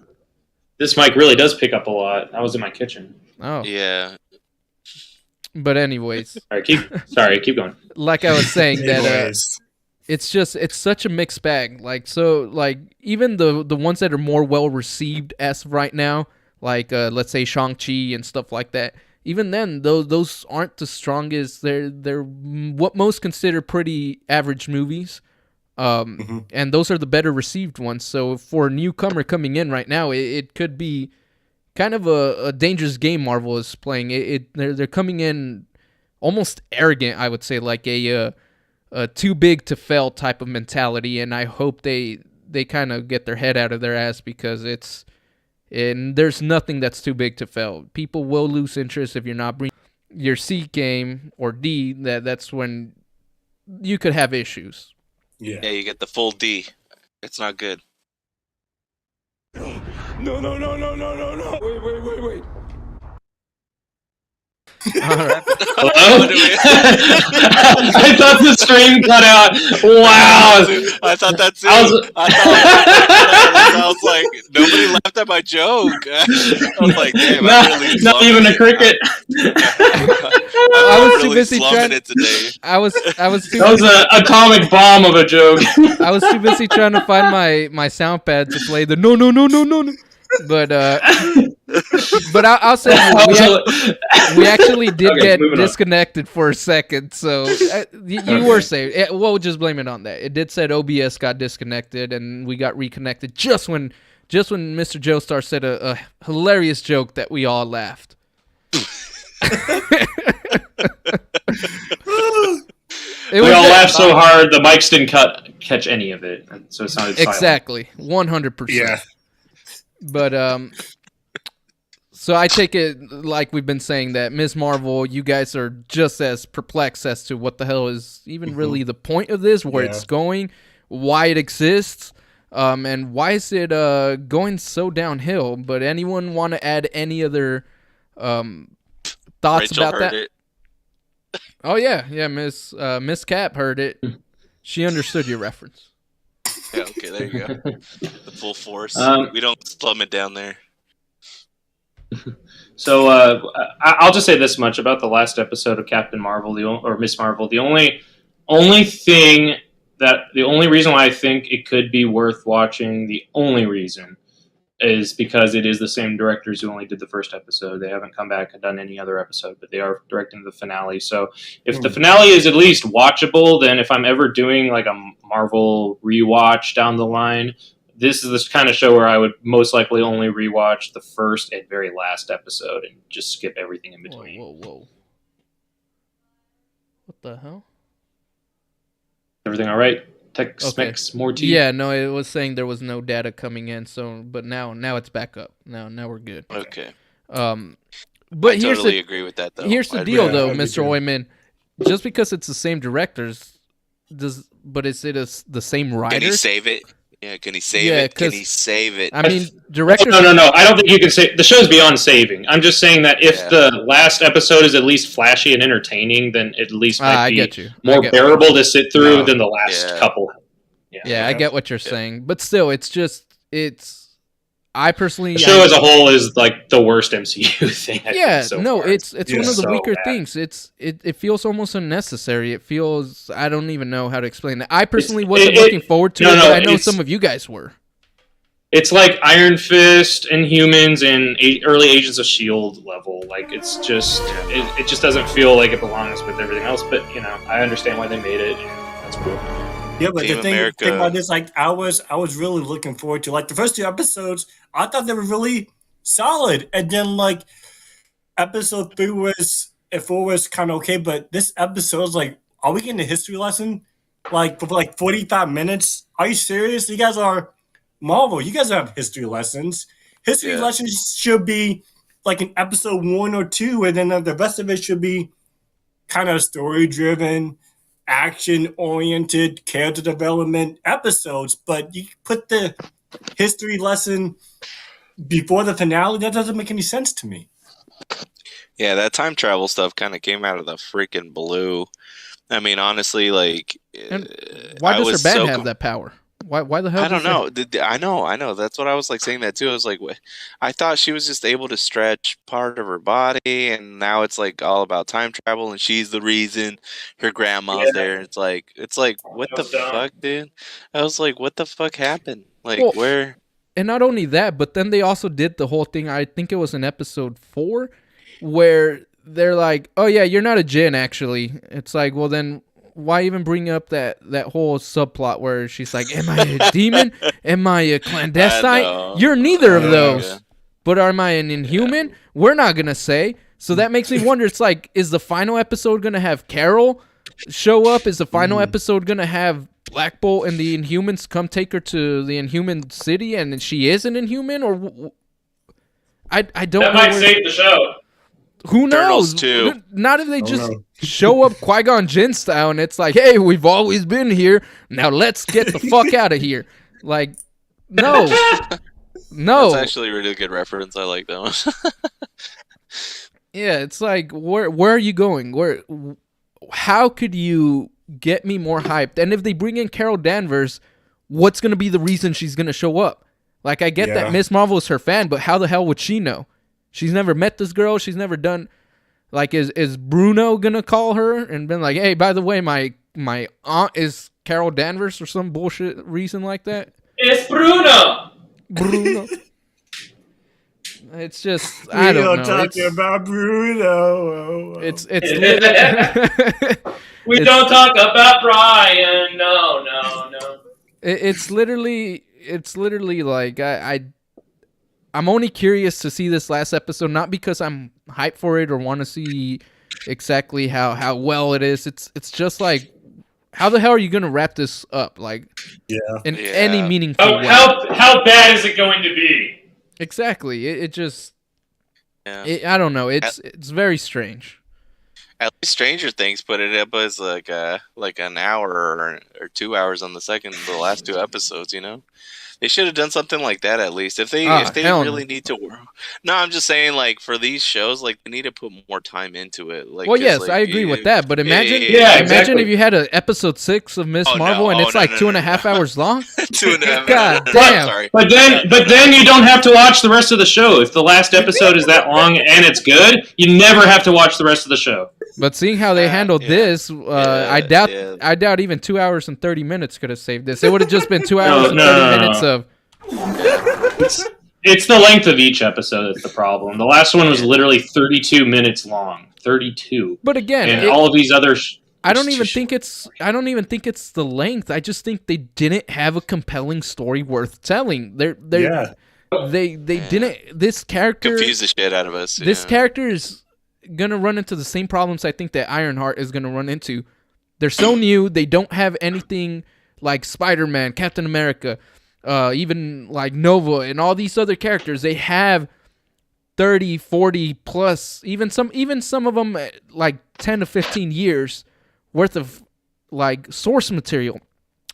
This mic really does pick up a lot. I was in my kitchen. Oh. Yeah. But anyways. All right, keep going. Like I was saying that Anyways. it's such a mixed bag. Like even the ones that are more well received as of right now, like let's say Shang-Chi and stuff like that. Even then, those aren't the strongest. They're what most consider pretty average movies. And those are the better received ones. So for a newcomer coming in right now, it could be kind of a dangerous game Marvel is playing. They're coming in almost arrogant, I would say, like a too big to fail type of mentality. And I hope they kind of get their head out of their ass, because there's nothing that's too big to fail. People will lose interest if you're not bringing your C game or D. That's when you could have issues. Yeah, you get the full D. It's not good. No. Wait. All right. Hello? I thought the stream cut out. Wow. I thought that too. I I was like, nobody laughed at my joke. I was like, damn, not even a cricket. I was really too busy trying. it today. I was too. That was an atomic bomb of a joke. I was too busy trying to find my sound pad to play the no. But I'll say we actually did get disconnected for a second, so you were safe. We'll just blame it on that. It did said OBS got disconnected, and we got reconnected just when Mr. Joestar said a hilarious joke that we all laughed. We all laughed so hard the mics didn't catch any of it, so it sounded silent. Exactly, 100%. Yeah. But so I take it, like we've been saying, that Ms. Marvel, you guys are just as perplexed as to what the hell is even really the point of this, where it's going, why it exists, and why is it going so downhill. But anyone want to add any other thoughts Rachel about heard that? it. Oh yeah, Miss Cap heard it. She understood your reference. Yeah, okay, there you go. The full force. We don't slum it down there. So I'll just say this much about the last episode of Captain Marvel or Miss Marvel. The only reason why I think it could be worth watching, the only reason, is because it is the same directors who only did the first episode. They haven't come back and done any other episode, but they are directing the finale. So if the finale is at least watchable, then if I'm ever doing like a Marvel rewatch down the line, this is this kind of show where I would most likely only rewatch the first and very last episode and just skip everything in between. Whoa. What the hell? Everything all right? Tech specs, more tea? Yeah, no, it was saying there was no data coming in, so but now it's back up. Now we're good. Okay. But I totally agree with that, though. Here's the deal, though, Mr. Oyman. Just because it's the same directors, is it the same writers? Can he save it? Yeah, can he save it? Can he save it? I mean, directors... No. I don't think you can save... The show's beyond saving. I'm just saying that if the last episode is at least flashy and entertaining, then it at least might be more bearable to sit through than the last couple. Yeah, I get what you're saying. But still, I personally... The show as a whole is like the worst MCU thing. It's one of the weaker things. It feels almost unnecessary. It feels... I don't even know how to explain that. I personally wasn't looking forward to it, but I know some of you guys were. It's like Iron Fist and Humans and early Agents of S.H.I.E.L.D. level. Like, it's just... It just doesn't feel like it belongs with everything else. But, I understand why they made it. That's cool. Yeah, but the thing about this, like, I was really looking forward to, like, the first two episodes. I thought they were really solid, and then like episode 3 was 4 was kind of okay, but this episode was like, are we getting a history lesson? Like for like 45 minutes? Are you serious? You guys are Marvel. You guys have history lessons. History lessons should be like in episode 1 or 2, and then the rest of it should be kind of story driven, action-oriented, character development episodes, but you put the history lesson before the finale. That doesn't make any sense to me. Yeah, that time travel stuff kind of came out of the freaking blue. I mean, honestly, like... And why does her band have that power? Why the hell? I don't does know. I know. That's what I was like saying that too. I was like, I thought she was just able to stretch part of her body, and now it's like all about time travel, and she's the reason her grandma's there. It's like, what That the was dumb. fuck, dude? I was like, what the fuck happened? Like, Well, where? And not only that, but then they also did the whole thing. I think it was in episode 4, where they're like, "Oh yeah, you're not a djinn, actually." It's like, well then, why even bring up that whole subplot where she's like, "Am I a demon? Am I a clandestine? know. You're neither of Yeah. those." But am I an inhuman? We're not gonna say. So that makes me wonder. It's like, is the final episode gonna have Carol show up? Is the final episode gonna have Black Bolt and the Inhumans come take her to the Inhuman city, and she is an Inhuman, or I don't That know. might save the show. Who Turtles knows? too. Not if they just know. show up Qui-Gon Jinn style, and it's like, hey, we've always been here. Now let's get the fuck out of here. Like, no, no. That's actually a really good reference. I like that one. Yeah, it's like, where are you going? How could you get me more hyped? And if they bring in Carol Danvers, what's gonna be the reason she's gonna show up? Like, I get Yeah. that Miss Marvel is her fan, but how the hell would she know? She's never met this girl. She's never done. Like, is Bruno gonna call her and been like, hey, by the way, my aunt is Carol Danvers or some bullshit reason like that? It's Bruno. Bruno. It's just, I don't know. Talking about Bruno. It's literally, We It's- don't talk about Brian. No. it's literally like I'm only curious to see this last episode, not because I'm hyped for it or want to see exactly how well it is. It's just like, how the hell are you gonna wrap this up? Like, in Yeah. any meaningful way? How bad is it going to be? Exactly. It just, Yeah. I don't know. It's very strange. At least Stranger Things put it up as like an hour or 2 hours on the last 2 episodes. You know, they should have done something like that at least. If they hell really need to work. No, I'm just saying, like, for these shows, like, they need to put more time into it. Like, Well, 'cause, yes, like, I agree with it- that. But imagine, Yeah, imagine exactly. if you had a episode 6 of Miss Oh, no. Marvel and Oh, it's no, like no, 2.5 hours long. 2.5 God hours. damn. Sorry. But then you don't have to watch the rest of the show. If the last episode is that long and it's good, you never have to watch the rest of the show. But seeing how they handled yeah. this, I doubt yeah. I doubt even 2 hours and 30 minutes could have saved this. It would have just been 2 hours and no, 30 no, no. minutes of. It's the length of each episode that's the problem. The last one was literally 32 minutes long. 32. But again, And all of these other I don't it's even too think it's the length. I just think they didn't have a compelling story worth telling. They didn't. This character Confuse the shit out of us. This yeah. character is gonna run into the same problems I think that Ironheart is gonna run into. They're so new. They don't have anything like Spider-Man, Captain America, even like Nova and all these other characters. They have 30, 40 plus, even some of them like 10 to 15 years worth of like source material.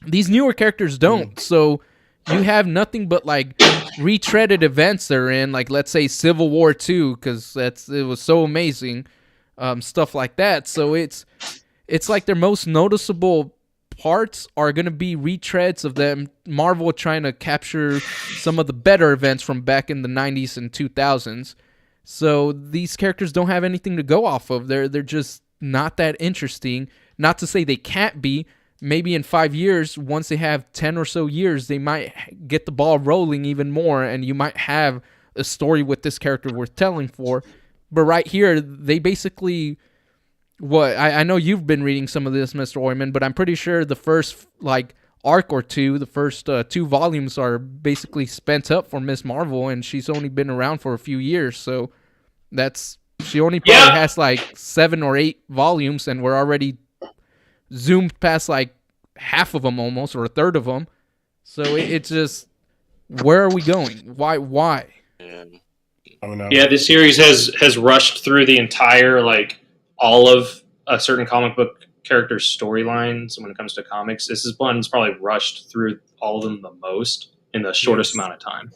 These newer characters don't. So you have nothing but like retreaded events they're in, like let's say Civil War 2, because it was so amazing, stuff like that. So it's like their most noticeable parts are gonna be retreads of them, Marvel trying to capture some of the better events from back in the 90s and 2000s. So these characters don't have anything to go off of. They're just not that interesting. Not to say they can't be. Maybe in 5 years, once they have 10 or so years, they might get the ball rolling even more, and you might have a story with this character worth telling for. But right here, they basically, I know you've been reading some of this, Mr. Oyman, but I'm pretty sure the first like arc or two, the first 2 volumes are basically spent up for Miss Marvel, and she's only been around for a few years, so she only probably has like 7 or 8 volumes, and we're already zoomed past like half of them almost, or a third of them. So it's just, where are we going? Why? Yeah. I don't know. Yeah, this series has rushed through the entire, like, all of a certain comic book character's storylines when it comes to comics. This is one's probably rushed through all of them the most in the shortest amount of time.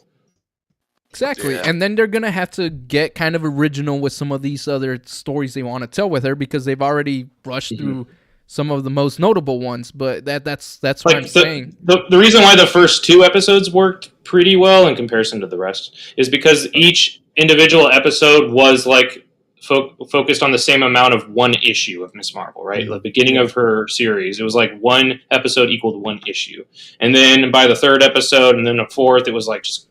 Exactly. Yeah. And then they're going to have to get kind of original with some of these other stories they want to tell with her, because they've already rushed through some of the most notable ones. But that's what Like I'm saying. the reason why the first 2 episodes worked pretty well in comparison to the rest is because each individual episode was like focused on the same amount of one issue of Miss Marvel, right? The beginning of her series, it was like one episode equaled one issue, and then by the 3rd episode, and then the 4th, it was like just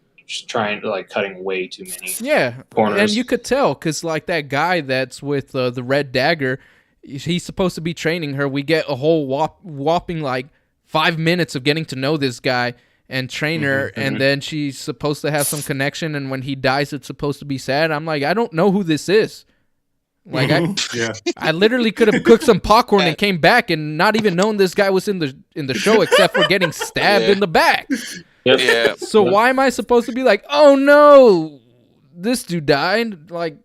trying to like cutting way too many corners. And you could tell because like that guy that's with the Red Dagger, he's supposed to be training her. We get a whole whopping like 5 minutes of getting to know this guy and train her, and then she's supposed to have some connection, and when he dies, it's supposed to be sad. I'm like, I don't know who this is. Like I literally could have cooked some popcorn and came back and not even known this guy was in the show except for getting stabbed in the back. Yeah. So why am I supposed to be like, oh no, this dude died? Like,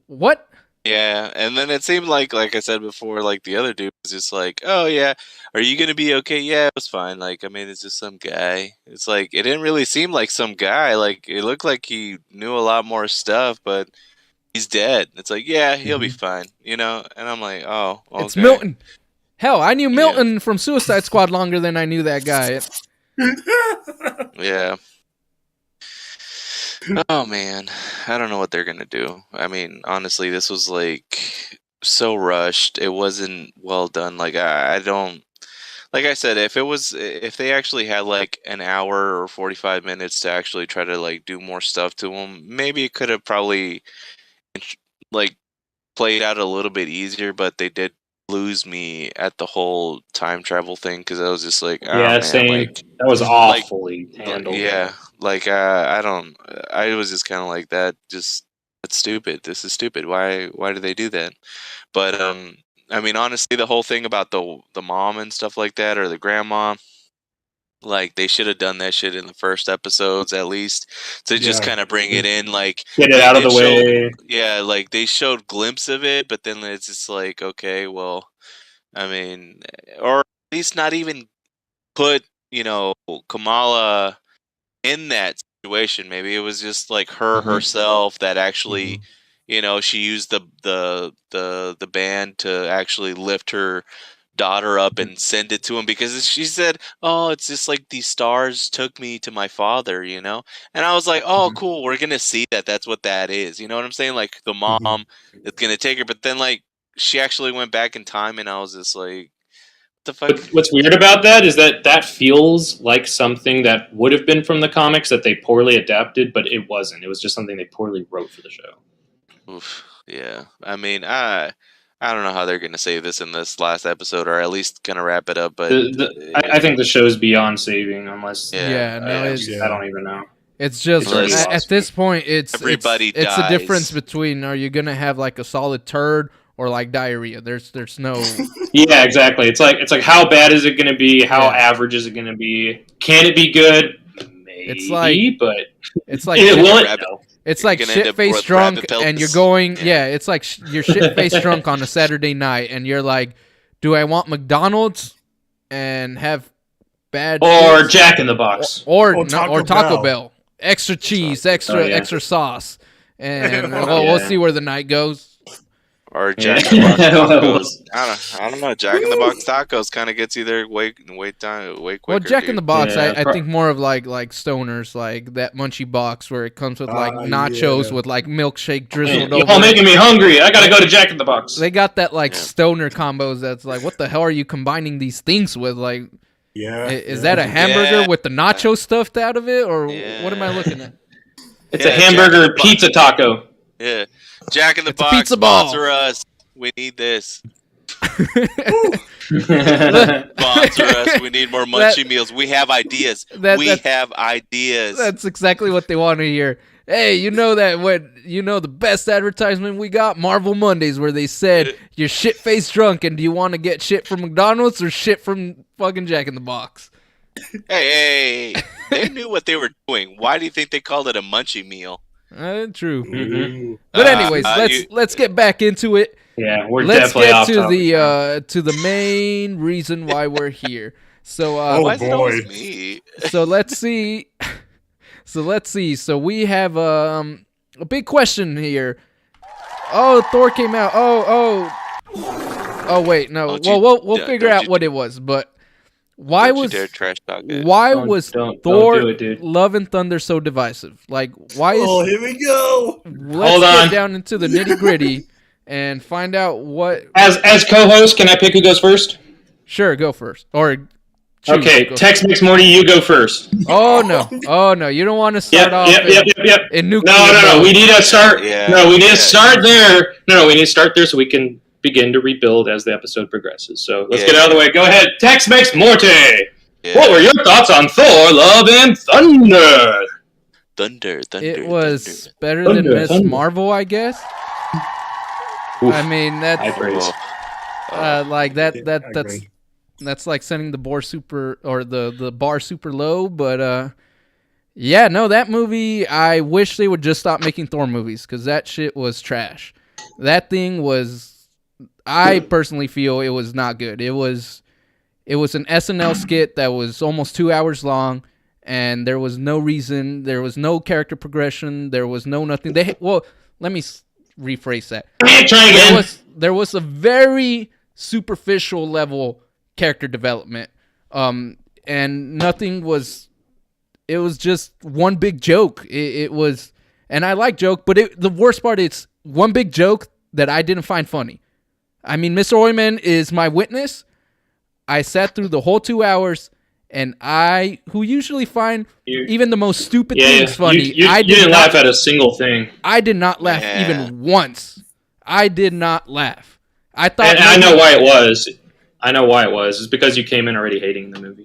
what? Yeah, and then it seemed like I said before, like the other dude was just like, "Oh yeah, are you gonna be okay?" Yeah, it was fine. Like, I mean, it's just some guy. It's like it didn't really seem like some guy. Like, it looked like he knew a lot more stuff, but he's dead. It's like, yeah, he'll be fine, you know. And I'm like, oh, okay. It's Milton. Hell, I knew Milton from Suicide Squad longer than I knew that guy. Yeah. Oh man, I don't know what they're gonna do. I mean, honestly, this was like so rushed. It wasn't well done. Like I don't. Like I said, if they actually had like an hour or 45 minutes to actually try to like do more stuff to them, maybe it could have probably like played out a little bit easier. But they did lose me at the whole time travel thing because I was just like, oh, man, same. like, that was awfully handled. Yeah, like I was just kind of like that. Just that's stupid. This is stupid. Why do they do that? But I mean, honestly, the whole thing about the mom and stuff like that, or the grandma, like they should have done that shit in the first episodes at least to just kind of bring it in, like get it out of the way. Yeah, like they showed glimpse of it, but then it's just like, okay, well, I mean, or at least not even put, you know, Kamala in that situation. Maybe it was just like her herself that actually, you know, she used the band to actually lift her daughter up and send it to him because she said, oh, it's just like these stars took me to my father, you know. And I was like, oh, cool, we're gonna see that's what that is, you know what I'm saying? Like the mom is gonna take her, but then like she actually went back in time, and I was just like, the fuck? What's weird about that is that feels like something that would have been from the comics that they poorly adapted, but it wasn't. It was just something they poorly wrote for the show. Oof, yeah. I mean, I don't know how they're going to save this in this last episode, or at least kind of wrap it up. But I think the show's beyond saving, unless I don't even know. It's just at this point, everybody it's dies. a difference between are you gonna have like a solid turd or like diarrhea. There's no. Yeah, exactly. It's like how bad is it going to be? How average is it going to be? Can it be good? Maybe, it's like it's like shit-faced drunk, and you're going. Yeah, it's like you're shit-faced drunk on a Saturday night, and you're like, "Do I want McDonald's and have bad or Jack in the Box or Taco Bell, extra cheese, extra sauce, and we'll see where the night goes." Or Jack in the Box tacos. I don't know. Jack in the Box tacos kind of gets you there way quicker. Well, Jack in the Box, I think more of like stoners, like that Munchie Box where it comes with like nachos with like milkshake drizzled over. You're all making me hungry. I gotta go to Jack in the Box. They got that like stoner combos that's like, what the hell are you combining these things with? Like, is that a hamburger with the nacho stuffed out of it, or what am I looking at? It's a hamburger pizza taco. Yeah. Jack in the Box, pizza ball. Sponsor us. We need this. Sponsor us. We need more munchie meals. We have ideas. We have ideas. That's exactly what they want to hear. Hey, you know the best advertisement we got? Marvel Mondays, where they said you're shit-faced drunk, and do you want to get shit from McDonald's or shit from fucking Jack in the Box? Hey, they knew what they were doing. Why do you think they called it a munchie meal? True. Mm-hmm. But anyways, let's get back into it. Yeah, let's definitely off get to the main reason why we're here. So why is it always me? So let's see. So we have a big question here. Oh, Thor came out. Oh wait, no. Don't Well, you- we'll don't- figure don't out you what do- it was, but why Don't you was dare trash talk it. why Don't- was don't Thor do it, dude. Love and Thunder so divisive? Like, why is Oh, here we go. let's Hold get on. down into the nitty gritty and find out what. As co-host, can I pick who goes first? Sure, go first. Or choose, Okay, go Tex-Mex Morty, you go first. Oh no! You don't want to start Yep, off yep. in nuclear No. mode. We need to start. Yeah, no, we need yeah. to start there. No, we need to start there so we can begin to rebuild as the episode progresses. So let's get out of the way. Go ahead, Tex-Mex Morty. Yeah. What were your thoughts on Thor: Love and Thunder? Thunder? It was better Thunder, than Miss thunder. Marvel, I guess. Oof. I mean, High that's praise. like that. I That's agree. that's like setting the bar super or the bar super low. But yeah, no, that movie. I wish they would just stop making Thor movies because that shit was trash. That thing was. I personally feel it was not good. It was an SNL skit that was almost 2 hours long, and there was no reason. There was no character progression. There was no nothing. Let me rephrase that. Try again. There was a very superficial level character development, and nothing was. It was just one big joke. It was, and I like joke, but the worst part it's one big joke that I didn't find funny. I mean, Mr. Oyman is my witness. I sat through the whole 2 hours, and who usually find even the most stupid things funny, You didn't laugh at a single thing. I did not laugh even once. I did not laugh. I thought. And I know why it was. It's because you came in already hating the movie.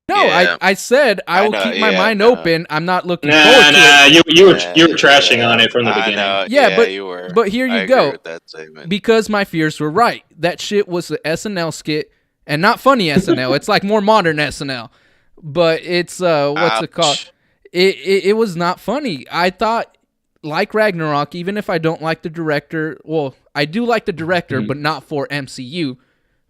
No, Yeah. I said I will keep my mind open. I'm not looking forward to it. You were trashing on it from the beginning. Yeah, but- you were. but here you I go. agree with that statement. Because my fears were right. That shit was the SNL skit, and not funny SNL. It's like more modern SNL. But it's what's it called? Ouch. It was not funny. I thought, like Ragnarok, even if I don't like the director, well, I do like the director, but not for MCU.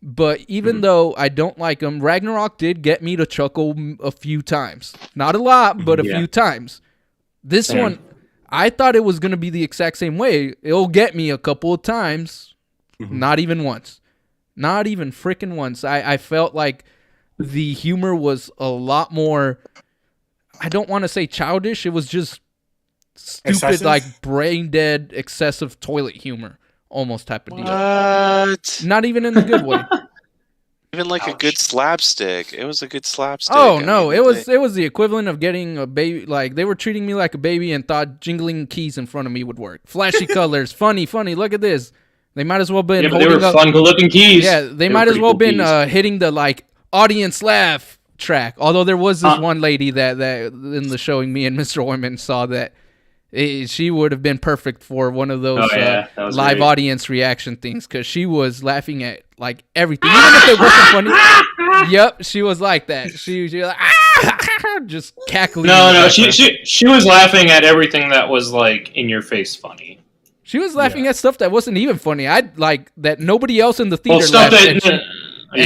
But even though I don't like him, Ragnarok did get me to chuckle a few times. Not a lot, but a few times. This one, I thought it was going to be the exact same way. It'll get me a couple of times. Not even once. Not even freaking once. I felt like the humor was a lot more, I don't want to say childish. It was just stupid, Excessive? like brain dead, excessive toilet humor. Almost type of deal. What? Not even in the good way. Even like a good slapstick. It was a good slapstick. Oh I no, mean, it was the equivalent of getting a baby. Like they were treating me like a baby and thought jingling keys in front of me would work. Flashy colors, funny. Look at this. They might as well been Yeah, but they holding were up. fun-looking keys. Yeah, they were might as pretty well cool been keys. hitting the like audience laugh track. Although there was this one lady that in the showing me and Mr. Oyman saw that she would have been perfect for one of those That was live great. audience reaction things because she was laughing at like everything, even if it wasn't funny. Yep, she was like that. She was like just cackling. in the No, background. she was laughing at everything that was like in your face funny. She was laughing at stuff that wasn't even funny. I like that nobody else in the theater Well, stuff laughed. that and she,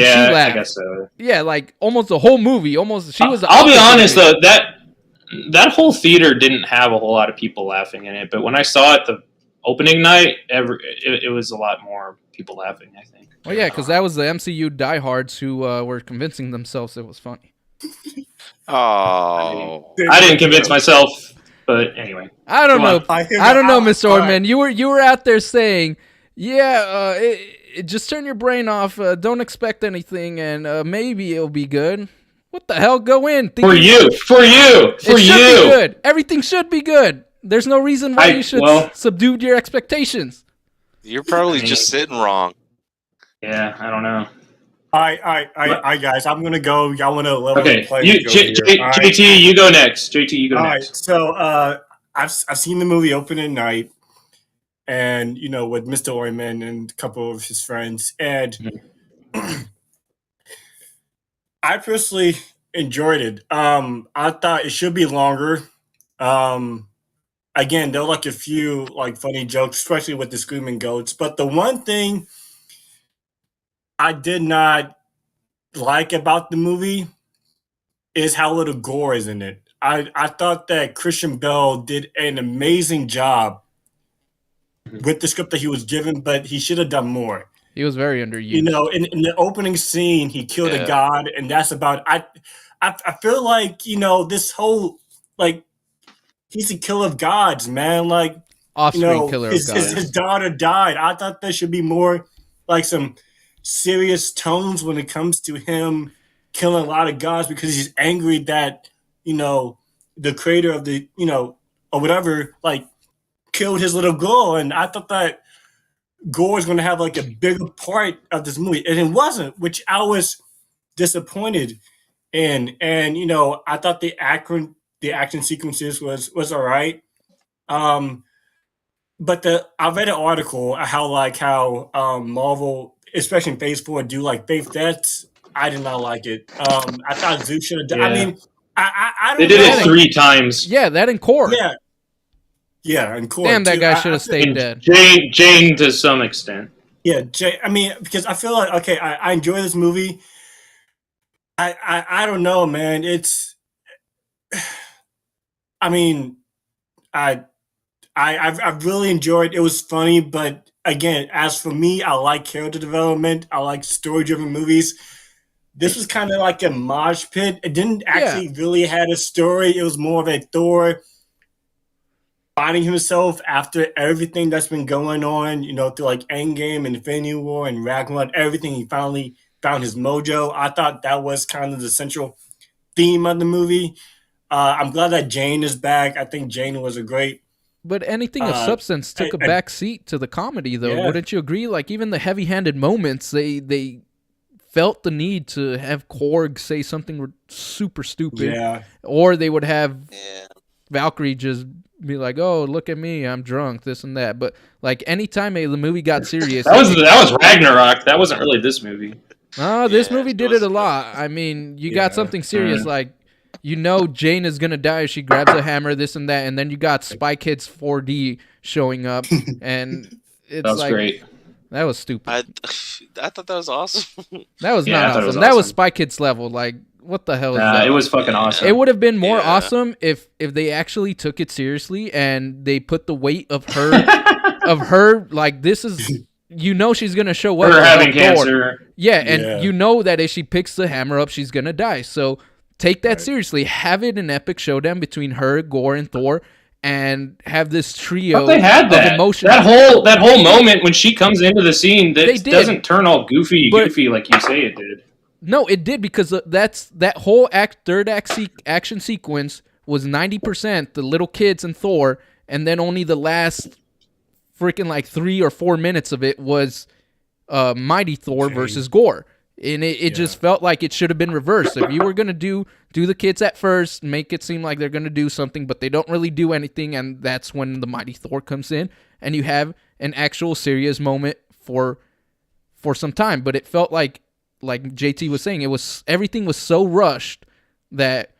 yeah, she laughed. I guess so. yeah, like almost the whole movie. Almost she was. the I'll be opposite honest of me. though, that whole theater didn't have a whole lot of people laughing in it, but when I saw it the opening night, it was a lot more people laughing, I think. Well, yeah, because that was the MCU diehards who were convincing themselves it was funny. Oh. I didn't convince myself, but anyway. I don't Go know. on. I don't know, All Mr. right. Orman. You were out there saying, yeah, just turn your brain off. Don't expect anything, and maybe it'll be good. What the hell? Go in. For thinking you. it should be You. good. Everything should be good. There's no reason why you should subdue your expectations. You're probably I mean- just sitting wrong. Yeah, I don't know. All right, guys. I'm gonna go. Y'all want to level Okay, the playing you, field here. All right. JT, you go next. JT, you go All right. next. So I've seen the movie opening night, and with Mr. Oyman and a couple of his friends, and I personally enjoyed it. I thought it should be longer. Again, there were like a few like funny jokes, especially with the screaming goats. But the one thing I did not like about the movie is how little gore is in it. I thought that Christian Bale did an amazing job with the script that he was given, but he should have done more. He was very underused. You know, in the opening scene, he killed a god, and that's about. I feel like, you know, this whole like he's a killer of gods, man. Like, you Off-screen know, killer of gods. his daughter died. I thought there should be more like some serious tones when it comes to him killing a lot of gods because he's angry that, you know, the creator of the, you know, or whatever, like killed his little girl. And I thought that Gore is going to have like a bigger part of this movie, and it wasn't, which I was disappointed in. And you know, I thought the action sequences was all right. But I read an article how Marvel, especially in Phase 4, do like Phase deaths. I did not like it. I thought Zeus should have done. Yeah. I mean, I don't They did know. it 3 times. Yeah, that in core. Yeah, and Core. Damn, that too. guy should have I- stayed And dead. Jane to some extent. Yeah, Jay. I mean, because I feel like okay, I enjoy this movie. I don't know, man. It's. I mean, I've really enjoyed. It was funny, but again, as for me, I like character development. I like story-driven movies. This was kind of like a mosh pit. It didn't actually really had a story. It was more of a Thor finding himself after everything that's been going on, you know, through like Endgame and Infinity War and Ragnarok, everything. He finally found his mojo. I thought that was kind of the central theme of the movie. I'm glad that Jane is back. I think Jane was a great. But anything of substance took a back seat to the comedy, though. Yeah. Wouldn't you agree? Like, even the heavy-handed moments, they felt the need to have Korg say something super stupid. Yeah. Or they would have Yeah. Valkyrie just be like, oh, look at me, I'm drunk, this and that. But, like, anytime the movie got serious... That was Ragnarok. That wasn't really this movie. this Yeah, movie it did was- it a lot. I mean, you got Yeah. something serious like, you know, Jane is gonna die. She grabs a hammer, this and that, and then you got Spy Kids 4D showing up, and it's That was like great. that was stupid. I thought that was awesome. That was Yeah, I not thought it was awesome. That was awesome. Spy Kids level. Like, what the hell is that? It was fucking awesome. It would have been more Yeah. awesome if they actually took it seriously and they put the weight of her like, this is, you know, she's gonna show up Her and having help Thor. cancer. Yeah, and Yeah. you know that if she picks the hammer up, she's gonna die. So take that seriously. Have it an epic showdown between her, Gore, and Thor, and have this trio But they had of that. emotions. That whole moment when she comes into the scene, They that did. doesn't turn all goofy But- like you say it did. No, it did, because that whole third act action sequence was 90% the little kids and Thor, and then only the last freaking like 3 or 4 minutes of it was Mighty Thor versus Gore. And it just felt like it should have been reversed. If you were gonna do the kids at first, make it seem like they're gonna do something, but they don't really do anything, and that's when the Mighty Thor comes in, and you have an actual serious moment for some time. But it felt like JT was saying, everything was so rushed that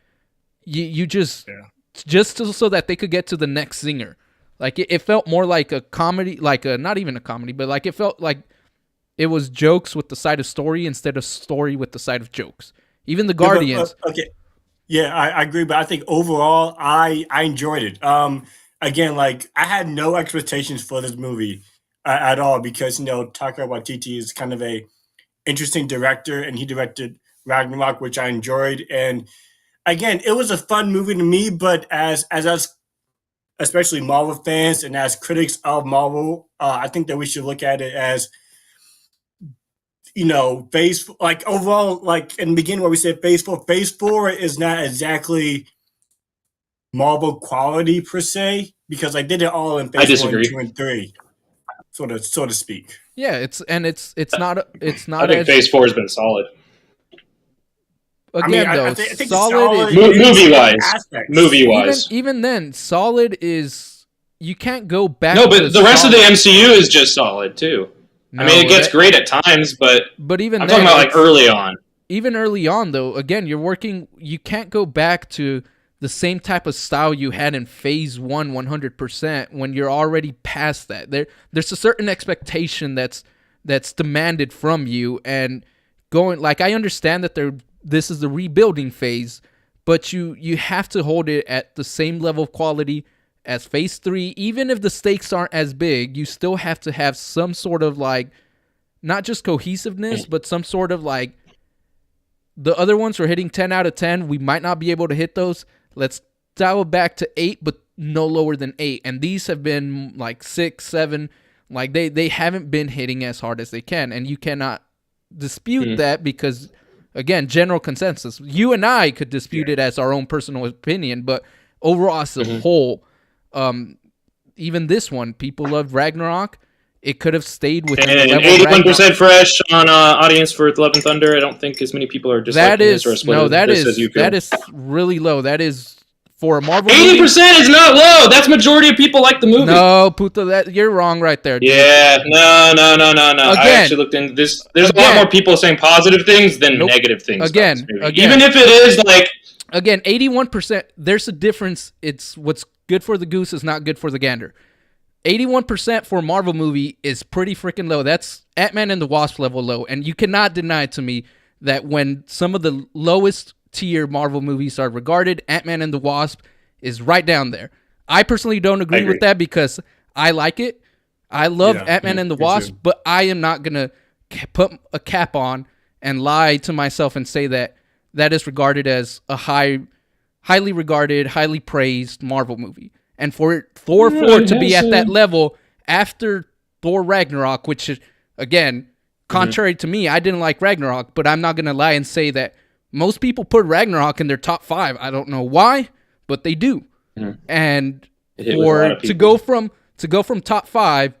you just so that they could get to the next singer. Like it felt more like a comedy, like not even a comedy, but like it felt like it was jokes with the side of story instead of story with the side of jokes. Even the Guardians. Okay. Yeah, I agree, but I think overall I enjoyed it. Again, like I had no expectations for this movie at all because, you know, Taika Waititi is kind of a interesting director, and he directed Ragnarok, which I enjoyed. And again, it was a fun movie to me, but as us, especially Marvel fans and as critics of Marvel, I think that we should look at it as, you know, like overall, like in the beginning where we said Phase 4 is not exactly Marvel quality per se, because I did it all in I Phase 1, disagree. 2, and 3, so to speak. Yeah, it's not I think as, Phase 4 has been solid. again, I though, think solid is, Movie-wise. aspects. Movie-wise. even then, solid is, you can't go back No, to but the rest of the solid. MCU is just solid, too. I mean, it gets great at times, but But I'm talking about like early on. even early on, though, again, you can't go back to the same type of style you had in Phase 1 100% when you're already past that. There's a certain expectation that's demanded from you, and going, like, I understand that this is the rebuilding phase, but you have to hold it at the same level of quality as Phase 3. Even if the stakes aren't as big, you still have to have some sort of like not just cohesiveness, but some sort of like the other ones were hitting 10 out of 10. We might not be able to hit those. Let's dial it back to 8, but no lower than 8. And these have been like 6, 7. Like they haven't been hitting as hard as they can. And you cannot dispute that because, again, general consensus. You and I could dispute it as our own personal opinion, but overall as a whole, even this one, people loved Ragnarok. It could have stayed within the level. 81% fresh on audience for Love and Thunder. I don't think as many people are disliking this or splitting this as you feel. That is really low. That is for a Marvel 80% movie. is not low. That's majority of people like the movie. No, Puto, you're wrong right there. Dude. Yeah, no. Again, I actually looked into this. There's a lot more people saying positive things than negative things. Again, even if it is like. Again, 81%, there's a difference. It's what's good for the goose is not good for the gander. 81% for a Marvel movie is pretty freaking low. That's Ant-Man and the Wasp level low. And you cannot deny to me that when some of the lowest tier Marvel movies are regarded, Ant-Man and the Wasp is right down there. I personally don't agree with that because I like it. I love Ant-Man and the Wasp, but I am not going to put a cap on and lie to myself and say that that is regarded as a highly regarded, highly praised Marvel movie. And for Thor 4 to be at that level after Thor Ragnarok, which is, again, contrary to me, I didn't like Ragnarok, but I'm not going to lie and say that most people put Ragnarok in their top 5. I don't know why, but they do. And to go from top 5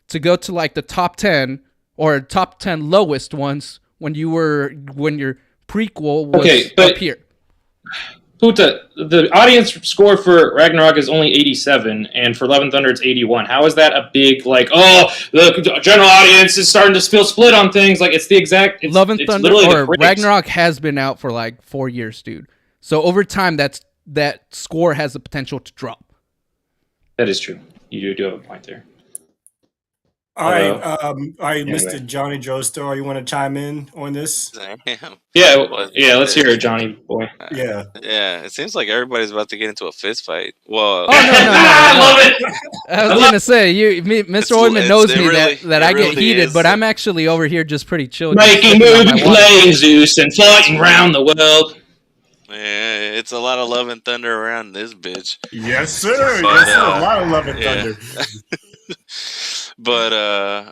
to go to like the top 10 or top 10 lowest ones when your prequel was up here. Puta, the audience score for Ragnarok is only 87, and for Love and Thunder it's 81. How is that a big, like, the general audience is starting to feel split on things? Like, it's the exact... Love and Thunder or Ragnarok has been out for, like, 4 years, dude. So, over time, that score has the potential to drop. That is true. You do have a point there. All right, Mr. Johnny Joestar, you want to chime in on this? Yeah, let's hear it, Johnny boy. Yeah. It seems like everybody's about to get into a fist fight. Well, no. I love it. I was gonna say, Mr. Oyman knows me that I get heated, but I'm actually over here just pretty chill. Making movie, playing Zeus, and fighting around the world. Yeah, it's a lot of Love and Thunder around this bitch. Yes, sir. Yes, sir. A lot of Love and Thunder. But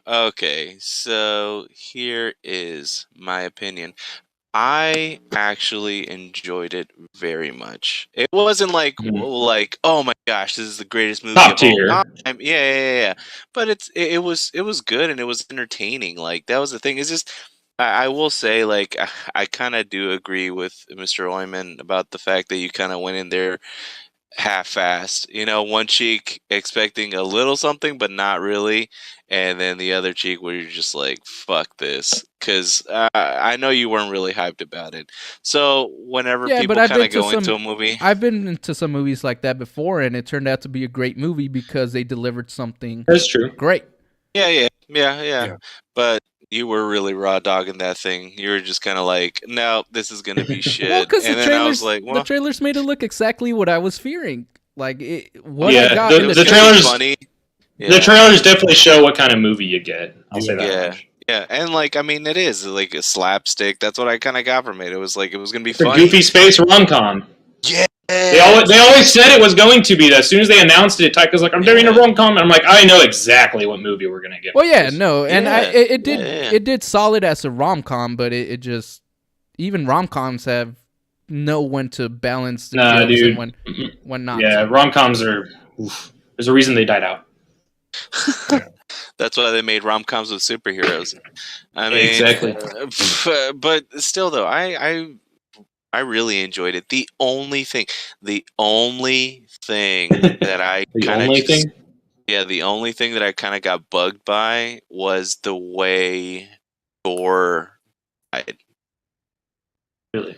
okay, so here is my opinion. I actually enjoyed it very much. It wasn't like oh my gosh, this is the greatest movie top of tier. all time. Yeah. But it was good and it was entertaining. Like that was the thing. It's just I will say, like, I kind of do agree with Mr. Oyman about the fact that you kind of went in there half-assed, one cheek expecting a little something but not really, and then the other cheek where you're just like, fuck this, because I know you weren't really hyped about it. So whenever people kind of go into a movie, I've been into some movies like that before, and it turned out to be a great movie because they delivered something that's true great. Yeah. But you were really raw dogging that thing. You were just kind of like, no, this is gonna be shit. Well, because I was like, the trailers made it look exactly what I was fearing. Like I got the trailers. Funny. Yeah. The trailers definitely show what kind of movie you get. I'll say that much. Yeah, and like I mean, it is like a slapstick. That's what I kind of got from it. It was like it was gonna be fun. Goofy space rom-com. Yeah. They always said it was going to be that. As soon as they announced it, Taika's like, I'm doing a rom-com, and I'm like, I know exactly what movie we're gonna get. Well, it did solid as a rom-com, but it just even rom-coms know when to balance the jokes and when not. Yeah, rom-coms are. There's a reason they died out. That's why they made rom-coms with superheroes. I mean, exactly. But still, though, I really enjoyed it. The only thing that I the only thing that I kind of got bugged by was the way Thor died. Really?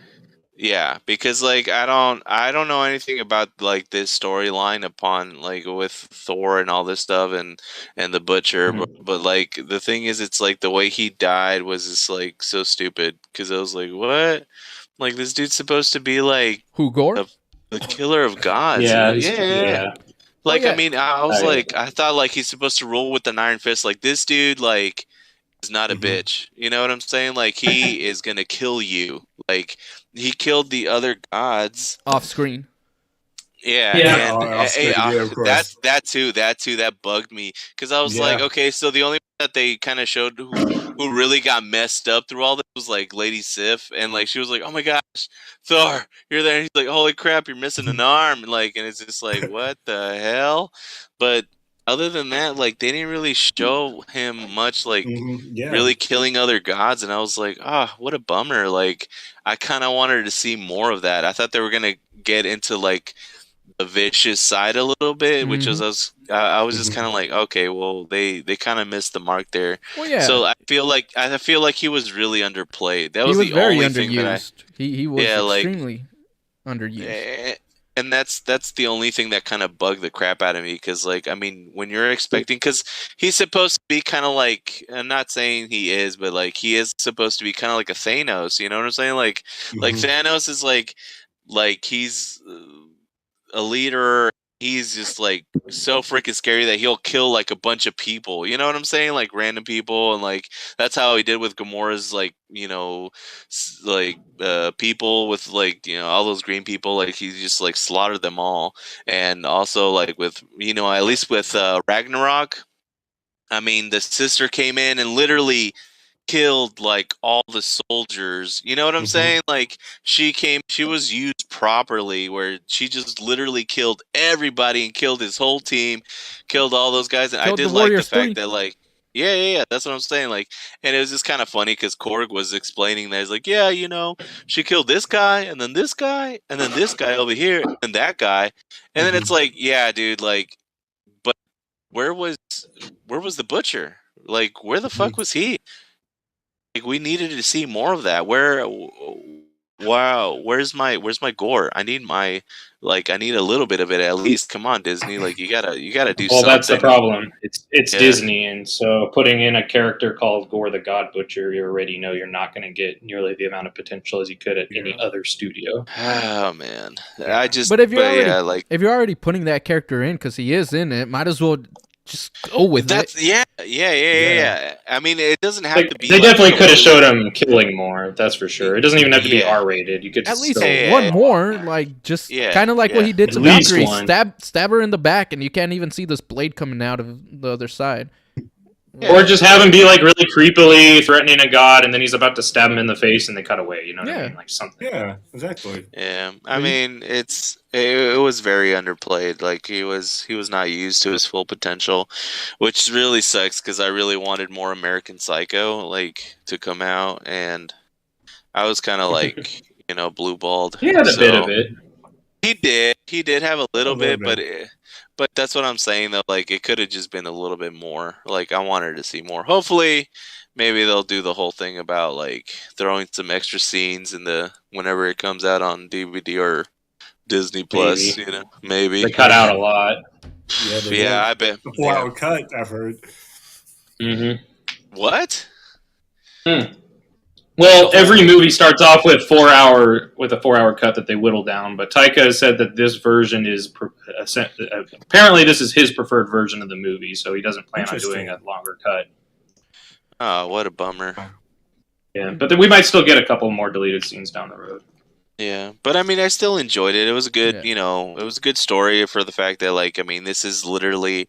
Yeah, because like I don't know anything about like this storyline upon like with Thor and all this stuff and the Butcher, but like the thing is, it's like the way he died was just like so stupid because I was like, what? Like this dude's supposed to be like Gore? The killer of gods. Yeah. Like I mean, I was like, I thought like he's supposed to rule with an iron fist. Like this dude, like is not a bitch. You know what I'm saying? Like, he is gonna kill you. Like, he killed the other gods. Off screen. Yeah, Yeah. and Yeah, of course. that too, that bugged me because I was like, Yeah. okay, so the only one that they kind of showed who really got messed up through all this was like Lady Sif, and like she was like, oh my gosh, Thor, you're there. And he's like, holy crap, you're missing an arm, and like, and it's just like, what the hell? But other than that, like, they didn't really show him much, like, Yeah. really killing other gods, and I was like, ah, what a bummer. Like, I kind of wanted to see more of that. I thought they were gonna get into like the vicious side a little bit, which was I was just kind of like, okay, well, they kind of missed the mark there. Well, yeah. So I feel like he was really underplayed. That He was was the very only thing that underused. He was extremely underused. and that's the only thing that kind of bugged the crap out of me because, like, I mean, when you're expecting, because he's supposed to be kind of like, I'm not saying he is, but like he is supposed to be kind of like a Thanos. You know what I'm saying? Like Thanos is like he's a leader. He's just like so freaking scary that he'll kill like a bunch of people. You know what I'm saying? Like random people, and like that's how he did with Gamora's, like, you know, like people with, like, you know, all those green people. Like he just like slaughtered them all. And also like with, you know, at least with Ragnarok, I mean, the sister came in and literally killed like all the soldiers. You know what I'm saying? Like she was used properly, where she just literally killed everybody and killed his whole team, killed all those guys. And Killed I did the like the Warriors fact 3. that, like, yeah, that's what I'm saying. Like, and it was just kind of funny because Korg was explaining that. He's like, yeah, you know, she killed this guy, and then this guy, and then this guy over here, and that guy. And then it's like, yeah, dude, like, but where was the butcher? Like, where the fuck was he? Like, we needed to see more of that. Wow, where's my gore? I need I need a little bit of it at least. Come on, Disney, like you gotta do Well, something. that's the problem. It's Yeah. Disney, and so putting in a character called Gore the God Butcher, you already know you're not going to get nearly the amount of potential as you could at any other studio. Oh man, But if you're already putting that character in because he is in it, might as well just go with it. Yeah. I mean, it doesn't have to be. They like, definitely could have showed him killing more. That's for sure. It doesn't even have to be R-rated. You could At least still, one more, like just kind of like what he did to At least Valkyrie. one. Stab her in the back, and you can't even see this blade coming out of the other side. Or just have him be like really creepily threatening a god, and then he's about to stab him in the face, and they cut away. You know what I mean? Like something. Yeah, exactly. Yeah, I mean, it was very underplayed. Like he was not used to his full potential, which really sucks because I really wanted more American Psycho like to come out, and I was kind of like, you know, blue balled. He had a bit of it. He did have a little bit, but that's what I'm saying though. Like it could have just been a little bit more. Like I wanted to see more. Hopefully, maybe they'll do the whole thing about like throwing some extra scenes in whenever it comes out on DVD or Disney Plus. Maybe. You know, maybe They cut out a lot. Yeah, I bet. A 4-hour cut, I've heard. What? Well, every movie starts off with a 4-hour cut that they whittle down. But Taika has said that this version is apparently this is his preferred version of the movie, so he doesn't plan on doing a longer cut. Oh, what a bummer. Yeah, but then we might still get a couple more deleted scenes down the road. Yeah, but I mean, I still enjoyed it. It was a good, you know, it was a good story for the fact that, like, I mean, this is literally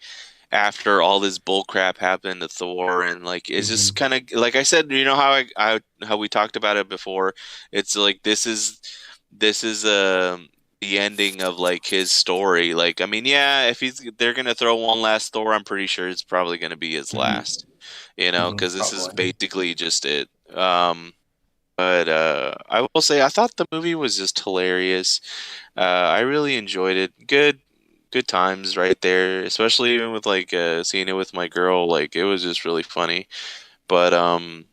after all this bullcrap happened to Thor, and like it's just kind of like I said, you know how we talked about it before. It's like this is the ending of like his story. Like, I mean, yeah, if they're gonna throw one last Thor, I'm pretty sure it's probably gonna be his last. You know, because this is basically just it. But I will say I thought the movie was just hilarious. I really enjoyed it. Good times right there, especially even with like seeing it with my girl. Like it was just really funny. But other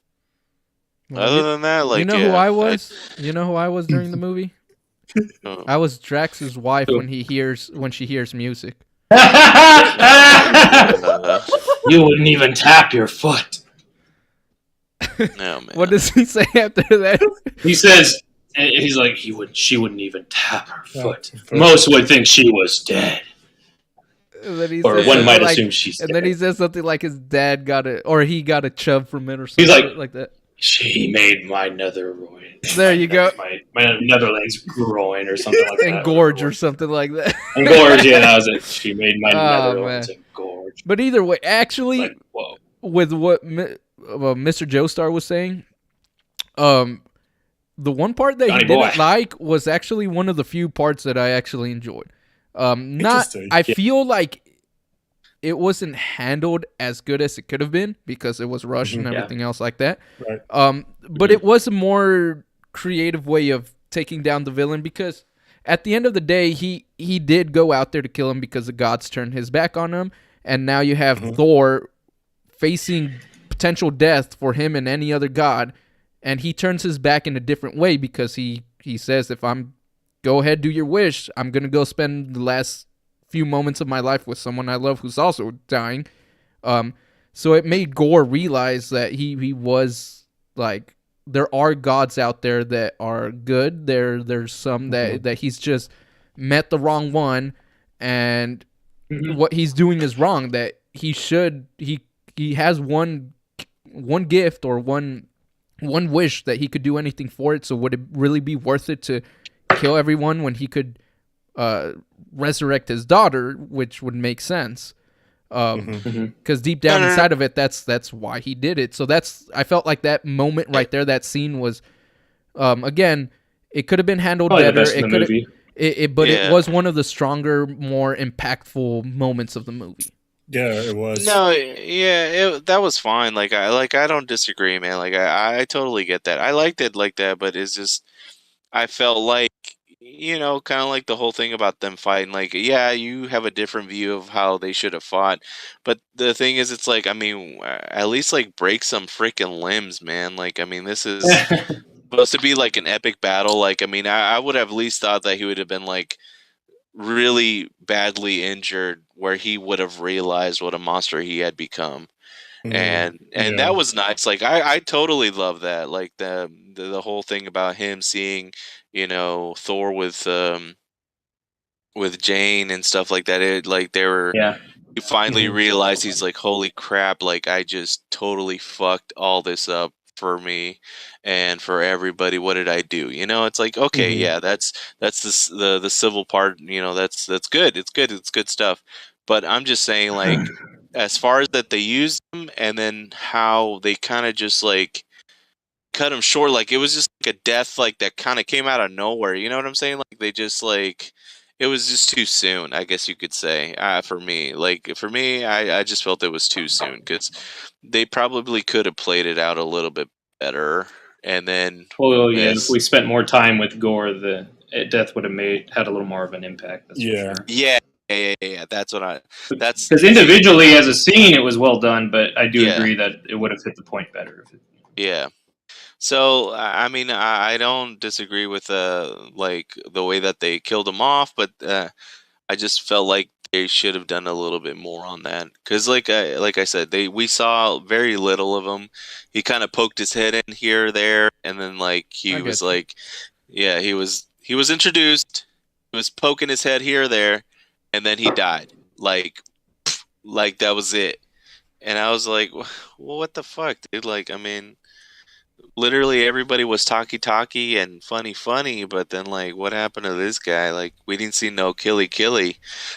than that, like, you know who I was? You know who I was during the movie? I was Drax's wife when she hears music. You wouldn't even tap your foot. No, man. What does he say after that? He says, he's like, she wouldn't even tap her foot. Most would think she was dead. And then he Or says one something might like, assume she's and then he dead. says something like his dad got a, or he got a chub from it, or He's something like- that. She made my netherloin. There you go. My Netherlands groin or something like that. Engorge or something like that. Engorge, yeah, that was it. She made my Oh, netherloins man. engorge. But either way, actually, It's like, whoa. with what Mr. Joestar was saying, the one part that Johnny he didn't boy. like was actually one of the few parts that I actually enjoyed. Not, Interesting. I feel like it wasn't handled as good as it could have been because it was rushed and Yeah. everything else like that. Right. But it was a more creative way of taking down the villain because at the end of the day, he did go out there to kill him because the gods turned his back on him, and now you have Thor facing potential death for him and any other god, and he turns his back in a different way because he says, if I'm go ahead, do your wish, I'm gonna go spend the last few moments of my life with someone I love who's also dying. So it made Gore realize that he was like, there are gods out there that are good. There's some that he's just met the wrong one, and what he's doing is wrong. That he has one gift or one wish that he could do anything for it. So would it really be worth it to kill everyone when he could resurrect his daughter, which would make sense? Because deep down inside of it, that's why he did it. So I felt like that moment right there, that scene was, again, it could have been handled Probably the better. best in It the could, movie. it was one of the stronger, more impactful moments of the movie. Yeah, it was. No, yeah, that was fine. I don't disagree, man. I totally get that. I liked it like that, but it's just I felt like kind of like the whole thing about them fighting. Like, yeah, you have a different view of how they should have fought, but the thing is, it's like, I mean, at least like break some freaking limbs, man. Like, I mean, this is supposed to be like an epic battle. Like, I mean, I would have at least thought that he would have been like really badly injured where he would have realized what a monster he had become. And Yeah. that was nice. Like I totally love that. Like the whole thing about him seeing, Thor with Jane and stuff like that. It like they were Yeah. you finally realize he's like, holy crap, like I just totally fucked all this up for me and for everybody. What did I do? It's like, okay, yeah, that's the civil part, that's good. It's good. It's good stuff. But I'm just saying, like, as far as that they used him and then how they kind of just like cut him short, like it was just like a death like that kind of came out of nowhere. You know what I'm saying? Like they just like it was just too soon, I guess you could say. For me, I just felt it was too soon because they probably could have played it out a little bit better. And then, Well, yeah, if we spent more time with Gore, the death would have had a little more of an impact. That's Yeah. for sure. yeah. That's Because individually as a scene, it was well done, but I do Yeah. agree that it would have hit the point better. Yeah. So I mean, I don't disagree with like the way that they killed him off, but I just felt like they should have done a little bit more on that because, like I said, we saw very little of him. He kind of poked his head in here or there, and then like he was like, yeah, he was introduced. He was poking his head here or there, and then he died. Like that was it. And I was like, well, what the fuck, dude? Like, I mean, literally everybody was talky and funny, but then like, what happened to this guy? Like, we didn't see no killy.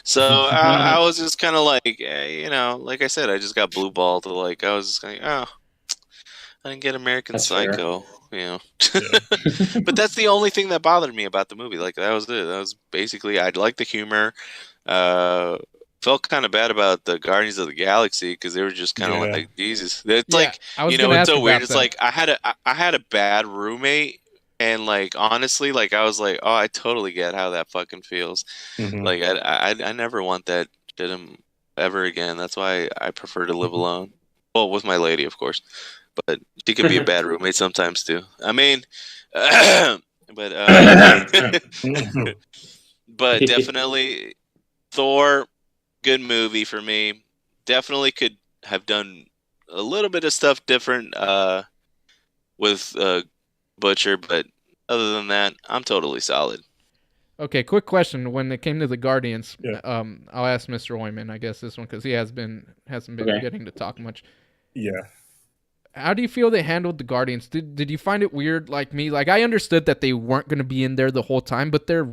So I was just kind of like, like I said, I just got blue balled. Like, I was just like, oh, I didn't get American That's fair. Psycho, But that's the only thing that bothered me about the movie. Like, that was it. That was basically, I liked the humor. Felt kind of bad about the Guardians of the Galaxy because they were just kind of like, Jesus. It's like, it's so weird. It's like I had a bad roommate, and like honestly, like I was like, oh, I totally get how that fucking feels. Like I never want that shit ever again. That's why I prefer to live alone. Well, with my lady, of course, but she could be a bad roommate sometimes too. I mean, but definitely Thor. Good movie for me. Definitely could have done a little bit of stuff different with Butcher, but other than that, I'm totally solid. Okay, quick question. When it came to the Guardians, Yeah. I'll ask Mr. Oyman, I guess this one, because he hasn't been Okay. getting to talk much. Yeah. How do you feel they handled the Guardians? Did you find it weird like me? Like, I understood that they weren't going to be in there the whole time, but their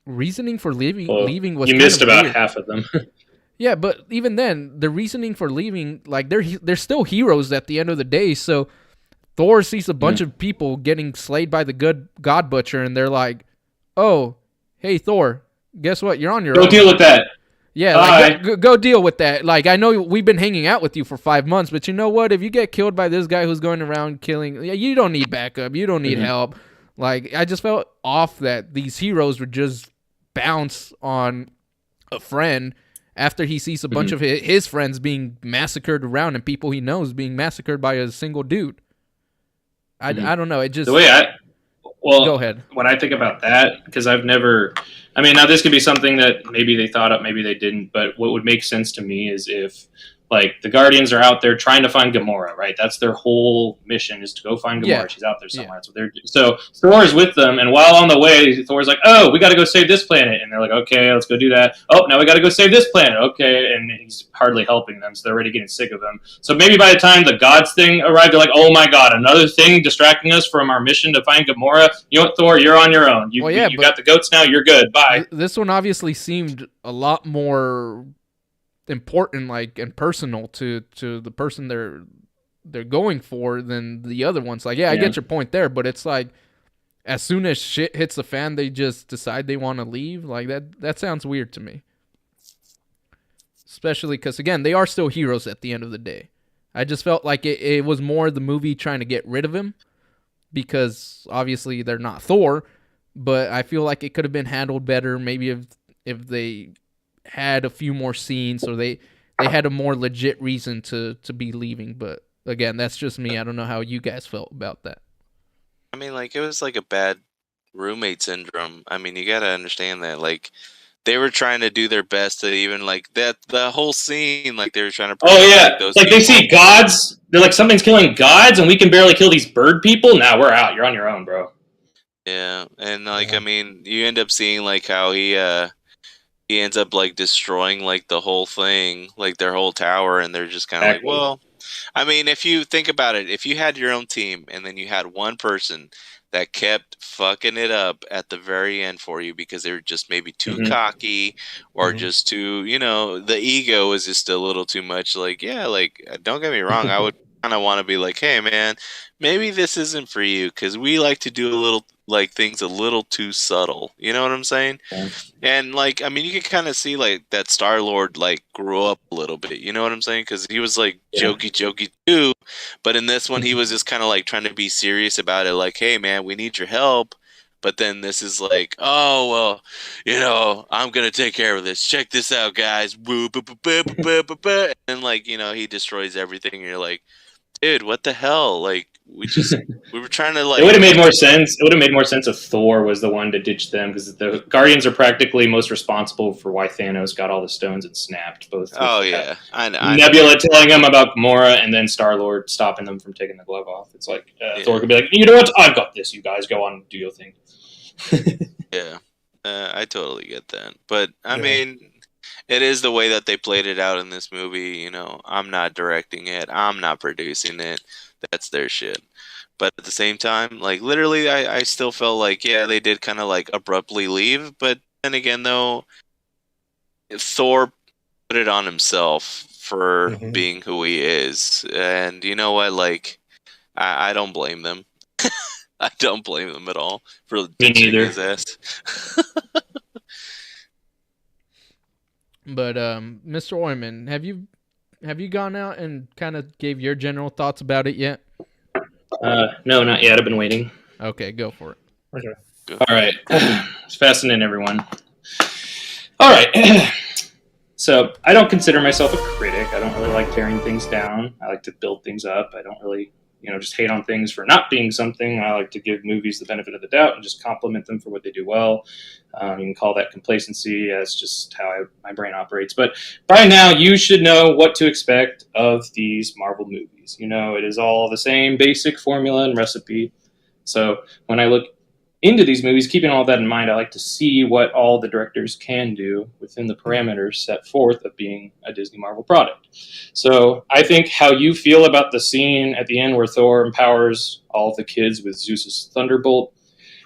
reasoning for Well, leaving was you kind missed of about weird. half of them. Yeah, but even then, the reasoning for leaving, like, they're still heroes at the end of the day. So Thor sees a bunch of people getting slayed by the good God Butcher, and they're like, "Oh, hey Thor, guess what? You're on your Go own." deal with that. Yeah, Bye. like go deal with that. Like, I know we've been hanging out with you for 5 months, but you know what? If you get killed by this guy who's going around killing, you don't need backup. You don't need help. Like, I just felt off that these heroes would just bounce on a friend after he sees a bunch of his friends being massacred around and people he knows being massacred by a single dude. I don't know. It just The way go ahead. when I think about that, because I've never, I mean, now this could be something that maybe they thought up, maybe they didn't, but what would make sense to me is if, like, the Guardians are out there trying to find Gamora, right? That's their whole mission, is to go find Gamora. Yeah. She's out there somewhere. That's what they're doing. So Thor is with them, and while on the way, Thor's like, "Oh, we got to go save this planet," and they're like, "Okay, let's go do that." "Oh, now we got to go save this planet." "Okay," and he's hardly helping them, so they're already getting sick of him. So maybe by the time the gods thing arrived, they're like, "Oh my god, another thing distracting us from our mission to find Gamora. You know what, Thor? You're on your own. You Well, yeah, got the goats now. You're good. Bye." This one obviously seemed a lot more important, like, and personal to the person they're going for than the other ones. Like, I get your point there, but it's like, as soon as shit hits the fan, they just decide they want to leave. Like, that sounds weird to me. Especially because, again, they are still heroes at the end of the day. I just felt like it was more the movie trying to get rid of him, because obviously they're not Thor, but I feel like it could have been handled better. Maybe if they had a few more scenes, or they had a more legit reason to be leaving. But again, that's just me. I don't know how you guys felt about that. I mean, like, it was like a bad roommate syndrome. I mean, you gotta understand that, like, they were trying to do their best to even, like, that the whole scene, like, they were trying to Oh protect, yeah, like, those like they people. see gods. They're like, something's killing gods, and we can barely kill these bird people. Now we're out. You're on your own, bro. Yeah, and like, I mean, you end up seeing, like, how he ends up, like, destroying, like, the whole thing, like, their whole tower, and they're just kind of like, Exactly. well, I mean, if you think about it, if you had your own team and then you had one person that kept fucking it up at the very end for you because they were just maybe too cocky, or just too, the ego was just a little too much. Like, yeah, like, don't get me wrong, I would kind of want to be like, hey, man, maybe this isn't for you, because we like to do a little, like, things a little too subtle. You know what I'm saying? Yeah. And, like, I mean, you can kind of see, like, that Star-Lord, like, grew up a little bit. You know what I'm saying? Because he was, like, jokey too. But in this one, he was just kind of, like, trying to be serious about it. Like, hey, man, we need your help. But then this is like, oh, well, I'm going to take care of this. Check this out, guys. Woo, boo, boo, boo, boo, boo, boo. And, like, he destroys everything. And you're like, dude, what the hell? Like, we were trying to, like... It would have made more sense. It would have made more sense if Thor was the one to ditch them, because the Guardians are practically most responsible for why Thanos got all the stones and snapped. Both. Oh, yeah. I know. Nebula telling him about Gamora, and then Star-Lord stopping them from taking the glove off. It's like, Thor could be like, you know what? I've got this. You guys go on and do your thing. Yeah. I totally get that. But, I mean, it is the way that they played it out in this movie. I'm not directing it. I'm not producing it. That's their shit. But at the same time, like, literally, I still felt like, yeah, they did kind of, like, abruptly leave. But then again, though, Thor put it on himself for being who he is. And you know what? Like, I don't blame them. I don't blame them at all for ditching his ass. But Mr. Oyman, have you gone out and kind of gave your general thoughts about it yet? No, not yet. I've been waiting. Okay, go for it. Okay. All right. It's fascinating, everyone. All right. So I don't consider myself a critic. I don't really like tearing things down. I like to build things up. I don't really, just hate on things for not being something. I like to give movies the benefit of the doubt and just compliment them for what they do well. You can call that complacency. That's just how my brain operates. But by now, you should know what to expect of these Marvel movies. It is all the same basic formula and recipe. So when I look into these movies, keeping all that in mind, I like to see what all the directors can do within the parameters set forth of being a Disney Marvel product. So I think how you feel about the scene at the end where Thor empowers all of the kids with Zeus's thunderbolt,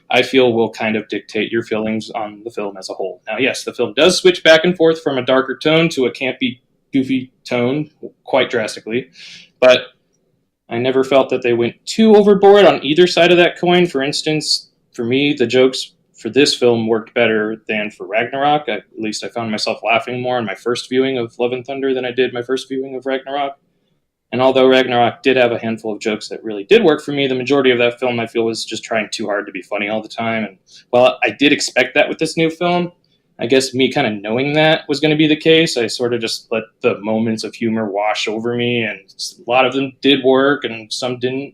I feel will kind of dictate your feelings on the film as a whole. Now, yes, the film does switch back and forth from a darker tone to a campy, goofy tone quite drastically, but I never felt that they went too overboard on either side of that coin. For instance, for me, the jokes for this film worked better than for Ragnarok. At least I found myself laughing more on my first viewing of Love and Thunder than I did my first viewing of Ragnarok. And although Ragnarok did have a handful of jokes that really did work for me, the majority of that film I feel was just trying too hard to be funny all the time. And while I did expect that with this new film, I guess me kind of knowing that was going to be the case, I sort of just let the moments of humor wash over me. And a lot of them did work and some didn't.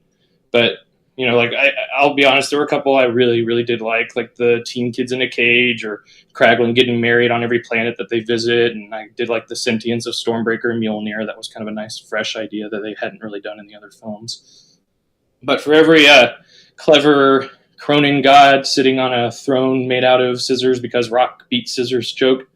But you know, like I'll be honest, there were a couple I really, really did like the teen kids in a cage or Kraglin getting married on every planet that they visit. And I did like the sentience of Stormbreaker and Mjolnir. That was kind of a nice, fresh idea that they hadn't really done in the other films. But for every clever Cronin god sitting on a throne made out of scissors because rock beats scissors joke,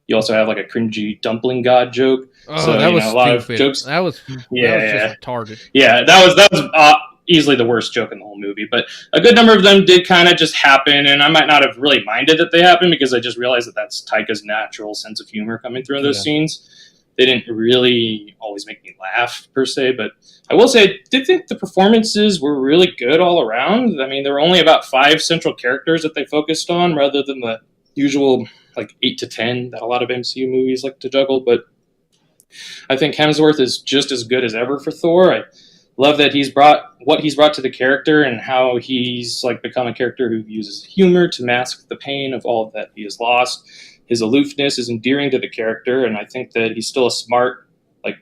you also have like a cringy dumpling god joke. Oh, so, that was a lot stupid. of jokes. That was just retarded. Yeah, that was easily the worst joke in the whole movie. But a good number of them did kind of just happen, and I might not have really minded that they happened because I just realized that that's Taika's natural sense of humor coming through in those scenes. They didn't really always make me laugh, per se, but I will say I did think the performances were really good all around. I mean, there were only about 5 central characters that they focused on rather than the usual, 8 to 10 that a lot of MCU movies like to juggle, but I think Hemsworth is just as good as ever for Thor. I love that he's brought to the character and how he's become a character who uses humor to mask the pain of all that he has lost. His aloofness is endearing to the character, and I think that he's still a smart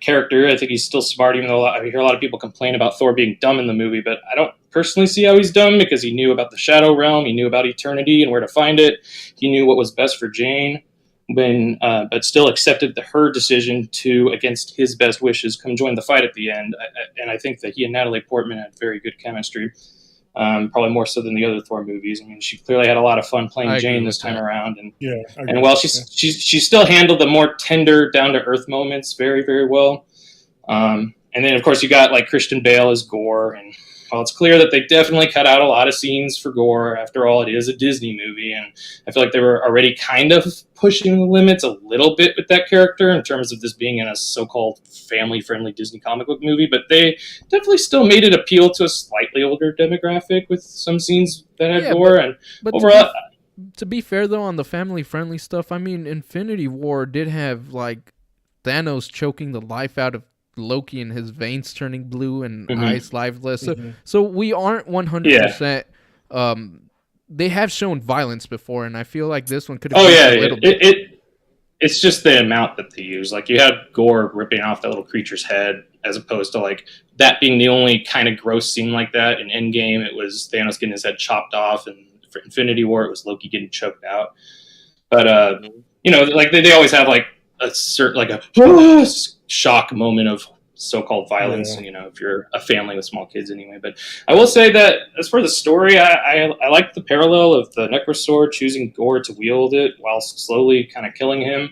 character. I think he's still smart, even though I hear a lot of people complain about Thor being dumb in the movie, but I don't personally see how he's dumb because he knew about the Shadow Realm, he knew about eternity and where to find it, he knew what was best for Jane, but still accepted her decision to, against his best wishes, come join the fight at the end. And I think that he and Natalie Portman had very good chemistry, probably more so than the other Thor movies. I mean, she clearly had a lot of fun playing Jane this time around, and while she still handled the more tender, down to earth moments very, very well. And then of course you got Christian Bale as Gore, and while it's clear that they definitely cut out a lot of scenes for Gore, after all, it is a Disney movie, and I feel like they were already kind of pushing the limits a little bit with that character in terms of this being in a so-called family-friendly Disney comic book movie, but they definitely still made it appeal to a slightly older demographic with some scenes that had Gore, but overall... To be fair, though, on the family-friendly stuff, I mean, Infinity War did have, Thanos choking the life out of Loki and his veins turning blue and eyes lifeless. So we aren't 100%. They have shown violence before, and I feel like this one could have been a little bit. It's just the amount that they use. You had Gore ripping off that little creature's head, as opposed to that being the only kind of gross scene like that. In Endgame, it was Thanos getting his head chopped off, and for Infinity War, it was Loki getting choked out. But they always have a certain a shock moment of so-called violence, and if you're a family with small kids anyway. But I will say that as for the story, I like the parallel of the Necrosword choosing Gore to wield it while slowly kind of killing him,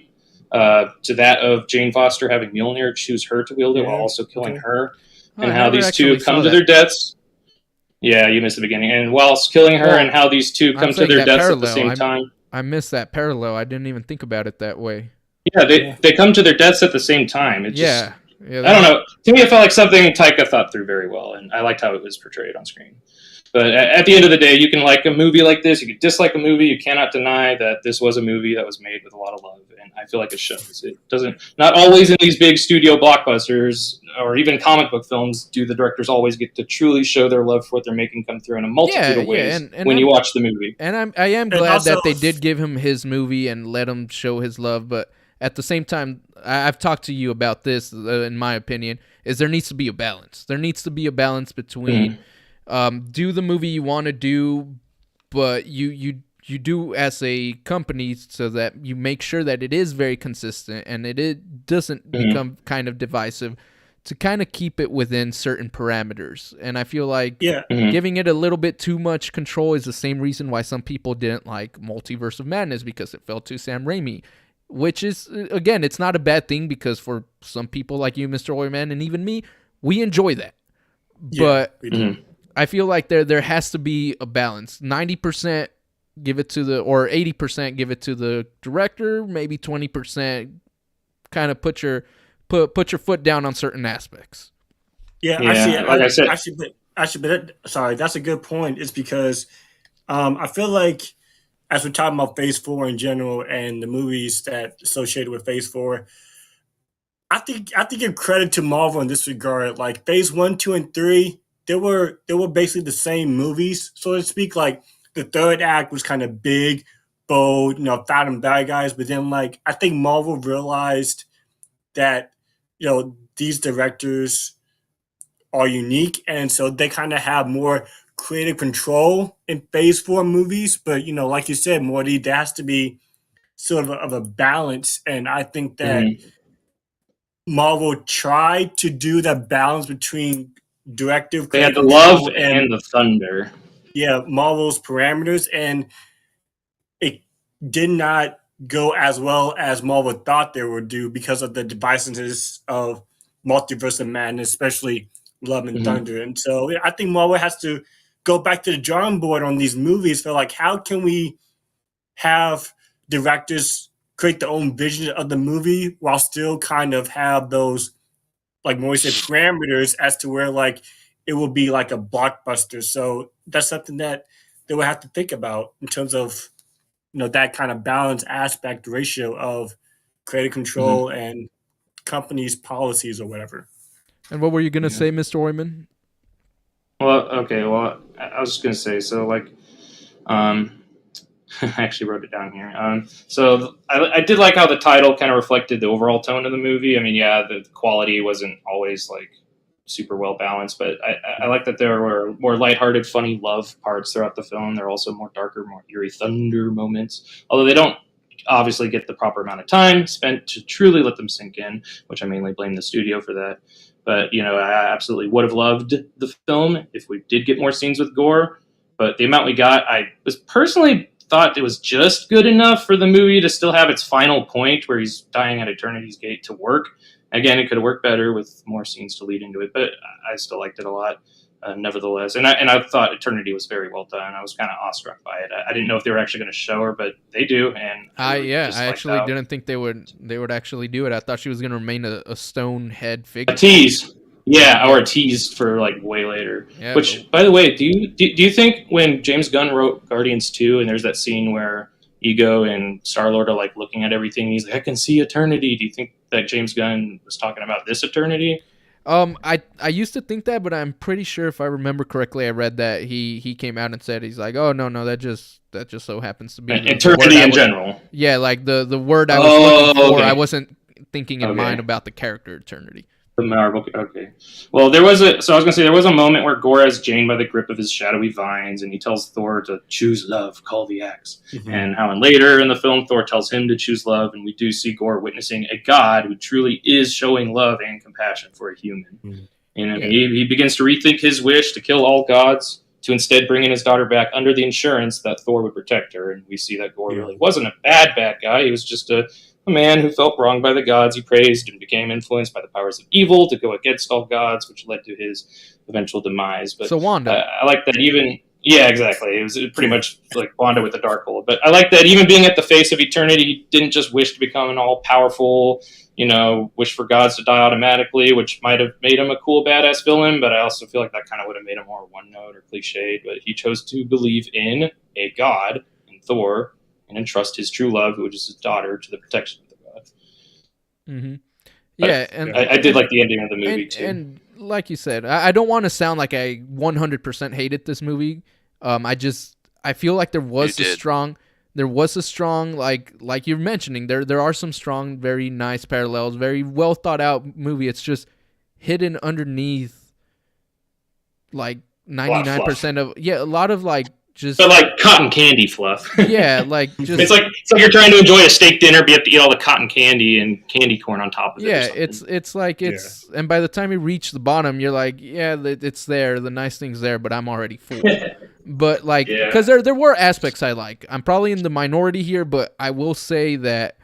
to that of Jane Foster having Mjolnir choose her to wield it while also killing her, and how these two come to their deaths. Yeah, you missed the beginning. And whilst killing her, and how these two come to their deaths at the same time. I missed that parallel. I didn't even think about it that way. Yeah, they come to their deaths at the same time. It just, I don't know. To me, it felt like something Taika thought through very well, and I liked how it was portrayed on screen. But at the end of the day, you can like a movie like this, you can dislike a movie. You cannot deny that this was a movie that was made with a lot of love, and I feel like it shows. It doesn't, not always in these big studio blockbusters or even comic book films do the directors always get to truly show their love for what they're making come through in a multitude of ways when you watch the movie. And I am glad that they did give him his movie and let him show his love, but at the same time, I've talked to you about this, in my opinion, is there needs to be a balance. There needs to be a balance between do the movie you want to do, but you do as a company so that you make sure that it is very consistent and it doesn't become kind of divisive kind of keep it within certain parameters. And I feel like Yeah. giving it a little bit too much control is the same reason why some people didn't like Multiverse of Madness, because it felt too Sam Raimi, which is, again, it's not a bad thing, because for some people like you, Mr. Oyman, and even me, we enjoy that. But we do. I feel like there has to be a balance. 90% give it to or 80% give it to the director, maybe 20% kind of put your foot down on certain aspects. Yeah, Yeah, actually, like I said- sorry, that's a good point. It's because I feel like as we're talking about Phase 4 in general and the movies that associated with Phase 4, I think give credit to Marvel in this regard. Like Phase 1, 2, and 3, they were basically the same movies, so to speak. Like the third act was kind of big, bold, fandom bad guys, but then like I think Marvel realized that these directors are unique, and so they kind of have more creative control in Phase 4 movies. But like you said, Morty, there has to be sort of a balance, and I think that Marvel tried to do that balance between directive. They had the creative love control and the thunder. yeah, Marvel's parameters, and it did not go as well as Marvel thought they would do because of the divisiveness of Multiverse of Madness, especially Love and Thunder. And so I think Marvel has to go back to the drawing board on these movies for like, how can we have directors create their own vision of the movie while still kind of have those, like Maury said, parameters as to where like it will be like a blockbuster. So that's something that they will have to think about in terms of that kind of balance aspect ratio of creative control and companies' policies or whatever. And what were you gonna say, Mr. Oyman? Well, okay. Well, I was just gonna say, so like, I actually wrote it down here. So I did like how the title kind of reflected the overall tone of the movie. I mean, yeah, the quality wasn't always like super well balanced, but I like that there were more lighthearted, funny love parts throughout the film. There are also more darker, more eerie thunder moments, although they don't obviously get the proper amount of time spent to truly let them sink in, which I mainly blame the studio for that. But, I absolutely would have loved the film if we did get more scenes with gore. But the amount we got, I was personally thought it was just good enough for the movie to still have its final point where he's dying at Eternity's Gate to work. Again, it could have worked better with more scenes to lead into it, but I still liked it a lot, nevertheless. And I thought Eternity was very well done. I was kind of awestruck by it. I didn't know if they were actually going to show her, but they do. And I actually didn't think they would actually do it. I thought she was going to remain a stone head figure. A tease. Yeah, or a tease for like way later. Yeah, Which, by the way, do you think when James Gunn wrote Guardians 2 and there's that scene where Ego and Star-Lord are like looking at everything, he's like, I can see eternity. Do you think that James Gunn was talking about this eternity? I used to think that, but I'm pretty sure if I remember correctly, I read that he came out and said, he's like, oh no, that just so happens to be Eternity in general. Yeah, like the word I was looking for, okay. I wasn't thinking in mind about the character Eternity. The Marvel. Okay. Well, there was a moment where Gore has Jane by the grip of his shadowy vines, and he tells Thor to choose love, call the axe. And how later in the film, Thor tells him to choose love, and we do see Gore witnessing a god who truly is showing love and compassion for a human. And he begins to rethink his wish to kill all gods, to instead bringing his daughter back under the insurance that Thor would protect her. And we see that Gore really wasn't a bad guy. He was just a man who felt wronged by the gods he praised and became influenced by the powers of evil to go against all gods, which led to his eventual demise. But so Wanda, I like that even. Yeah, exactly. It was pretty much like Wanda with the Darkhold. But I like that even being at the face of eternity, he didn't just wish to become an all-powerful, wish for gods to die automatically, which might have made him a cool, badass villain. But I also feel like that kind of would have made him more one-note or cliched. But he chose to believe in a god, in Thor, and entrust his true love, who is his daughter, to the protection of the god. Yeah, and I did like the ending of the movie too. And like you said, I don't want to sound like I 100% hated this movie. I feel like there was a strong like you're mentioning there are some strong, very nice parallels, very well thought out movie. It's just hidden underneath like 99% of a lot of like just But like cotton candy fluff. yeah, like just It's like you're trying to enjoy a steak dinner, but you have to eat all the cotton candy and candy corn on top of it. yeah, or something. it's like it's and by the time you reach the bottom, you're like, yeah, it's there, the nice thing's there, but I'm already full. But like, because there were aspects I like. I'm probably in the minority here, but I will say that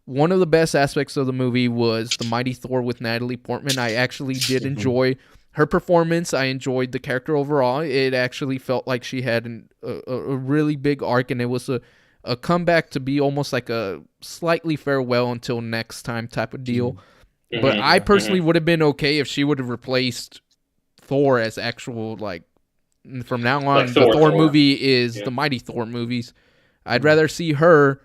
one of the best aspects of the movie was the Mighty Thor with Natalie Portman. I actually did enjoy her performance. I enjoyed the character overall. It actually felt like she had a really big arc, and it was a comeback to be almost like a slightly farewell until next time type of deal. But I personally would have been okay if she would have replaced Thor as actual, like, from now on, Like the Thor movie is the Mighty Thor movies. I'd rather see her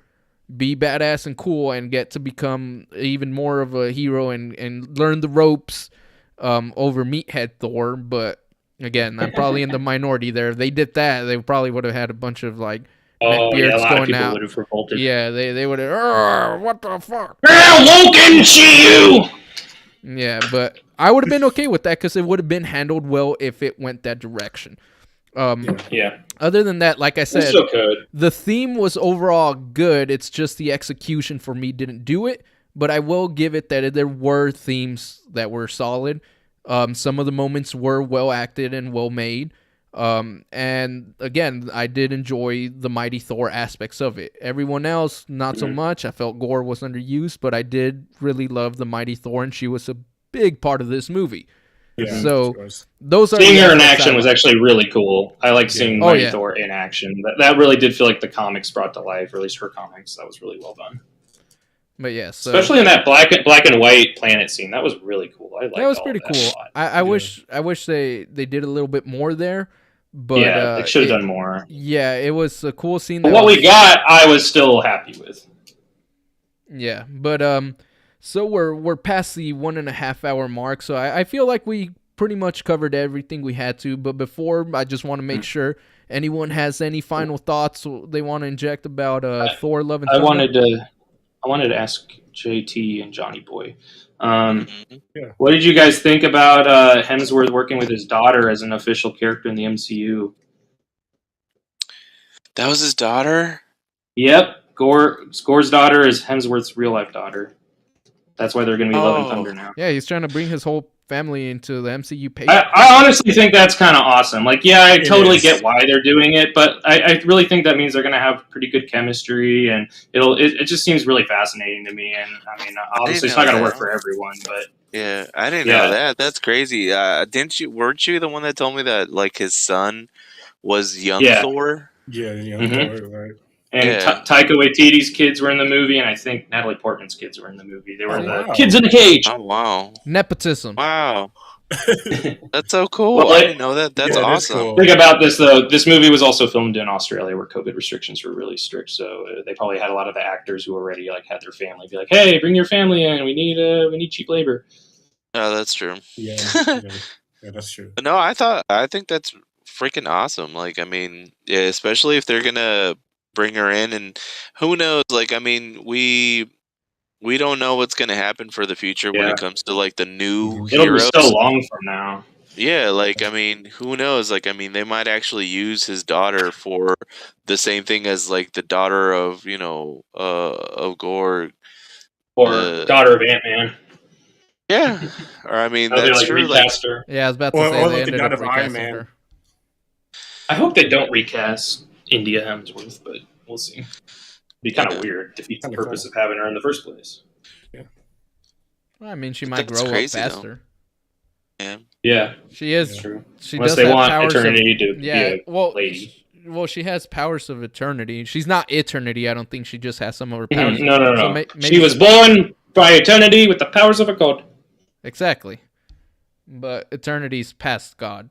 be badass and cool and get to become even more of a hero and learn the ropes over Meathead Thor. But again, I'm probably in the minority there. If they did that, they probably would have had a bunch of like neckbeards a lot of going people out. would have revolted. Yeah, they would have. What the fuck? Woken you. Yeah, but I would have been okay with that because it would have been handled well if it went that direction. Yeah. Other than that, like I It said, still could. the theme was overall good. It's just the execution for me didn't do it. But I will give it that there were themes that were solid. Some of the moments were well acted and well made. And again, I did enjoy the Mighty Thor aspects of it. Everyone else, not so much. I felt Gore was underused, but I did really love the Mighty Thor, and she was a big part of this movie. Yeah, So she was. those are Seeing the her in aspects I action was like. actually really cool. I like seeing Oh, Mighty yeah. Thor in action. That really did feel like the comics brought to life, or at least her comics. That was really well done. But yeah, so Especially in that black and white planet scene. That was really cool. I liked that was all pretty of that cool. a lot. I wish they did a little bit more there. But Yeah, they should have done more. Yeah, it was a cool scene. But that what was- we got, I was still happy with. Yeah, but so we're past the 1.5 hour mark, so I feel like we pretty much covered everything we had to. But before, I just want to make sure anyone has any final thoughts they want to inject about Thor: Love and I Thunder. wanted to ask JT and Johnny Boy. Mhm. What did you guys think about Hemsworth working with his daughter as an official character in the MCU? That was his daughter. Yep, Gore's daughter is Hemsworth's real life daughter. That's why they're going to be Love and Oh. Thunder now. Yeah, he's trying to bring his whole family into the MCU page. I honestly think that's kind of awesome. Like, yeah, I totally is. get why they're doing it, but I really think that means they're going to have pretty good chemistry, and it just seems really fascinating to me. And I mean, obviously, it's not know going to that. work for everyone, but Yeah, I didn't Yeah. know that. That's crazy. Weren't you the one that told me that like his son was young Yeah. Thor? Yeah, yeah, Mhm. right. and Yeah. Taika Waititi's kids were in the movie, and I think Natalie Portman's kids were in the movie. They were Oh, the wow. kids in the cage. Oh wow, Nepotism. wow, that's so cool. Well, I didn't know that. That's Yeah, that's awesome. cool. Think about this though. This movie was also filmed in Australia, where COVID restrictions were really strict. So they probably had a lot of the actors who already like had their family be like, "Hey, bring your family in. We need cheap labor." Oh, that's true. Yeah, yeah, that's true. But no, I think that's freaking awesome. Like, I mean, yeah, especially if they're gonna bring her in, and who knows? Like, I mean, we don't know what's gonna happen for the future when Yeah. it comes to like the new It'll heroes. be so long from now. Yeah, like I mean, who knows? Like, I mean, they might actually use his daughter for the same thing as like the daughter of of Gore. Or daughter of Ant-Man. Yeah, or I mean, They'll be that's like true. Like, recast her. Yeah, I was about to Or say look they at ended that up of Iron recasting Man. her. I hope they don't recast India Hemsworth, but we'll see. It'd be kind of Yeah. weird. Defeats the Kinda purpose of having her in the first place. Well, I mean, she But might that's grow crazy, up though. faster. yeah, Yeah, She is. that's true. She Unless does they have want powers Eternity to of, yeah. be a Well, lady. well, she has powers of eternity. She's not eternity. I don't think she just has some of her powers. No. So maybe She was born by eternity with the powers of a god. exactly. But eternity's past God.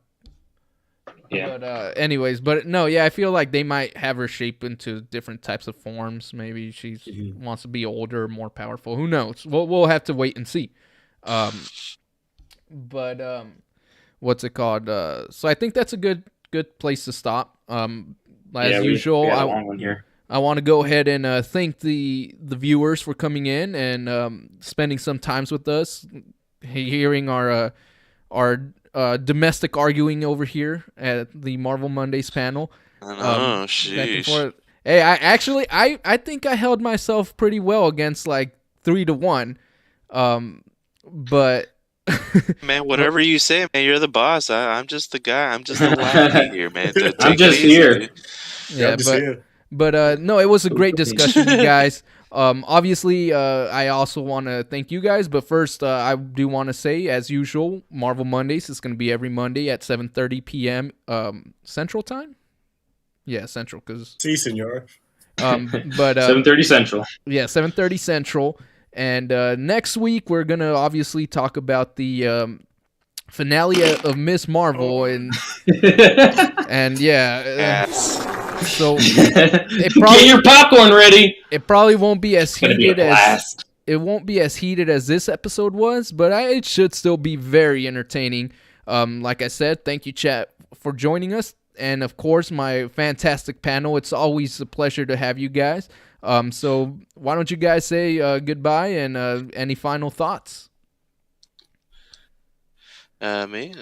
Yeah. But anyways, but no, yeah, I feel like they might have her shape into different types of forms. Maybe she wants to be older, more powerful. Who knows? We'll have to wait and see. But what's it called? So I think that's a good place to stop. As usual, we had a long one here. I want to go ahead and thank the viewers for coming in and spending some times with us, hearing our domestic arguing over here at the Marvel Mondays panel. I know, back and sheesh. forth. Hey, I think I held myself pretty well against like 3-1. But Man, whatever you say, man, you're the boss. I'm just the guy. I'm just the lackey here, man. Take I'm it just easy, here. dude. yeah, just here. but no, it was a great discussion, you guys. Obviously, I also want to thank you guys, but first, I do want to say, as usual, Marvel Mondays is going to be every Monday at 7:30 p.m. Central Time. Yeah, Central, because See, senor. but 7:30 Central. yeah, 7:30 Central. And next week we're gonna obviously talk about the finale of Miss Marvel, and yeah, Yes. so Get your popcorn ready. it probably won't be as It's gonna be a heated as blast. it won't be as heated as this episode was, but it should still be very entertaining. Like I said, thank you, chat, for joining us, and of course my fantastic panel. It's always a pleasure to have you guys. So why don't you guys say goodbye and any final thoughts? Me?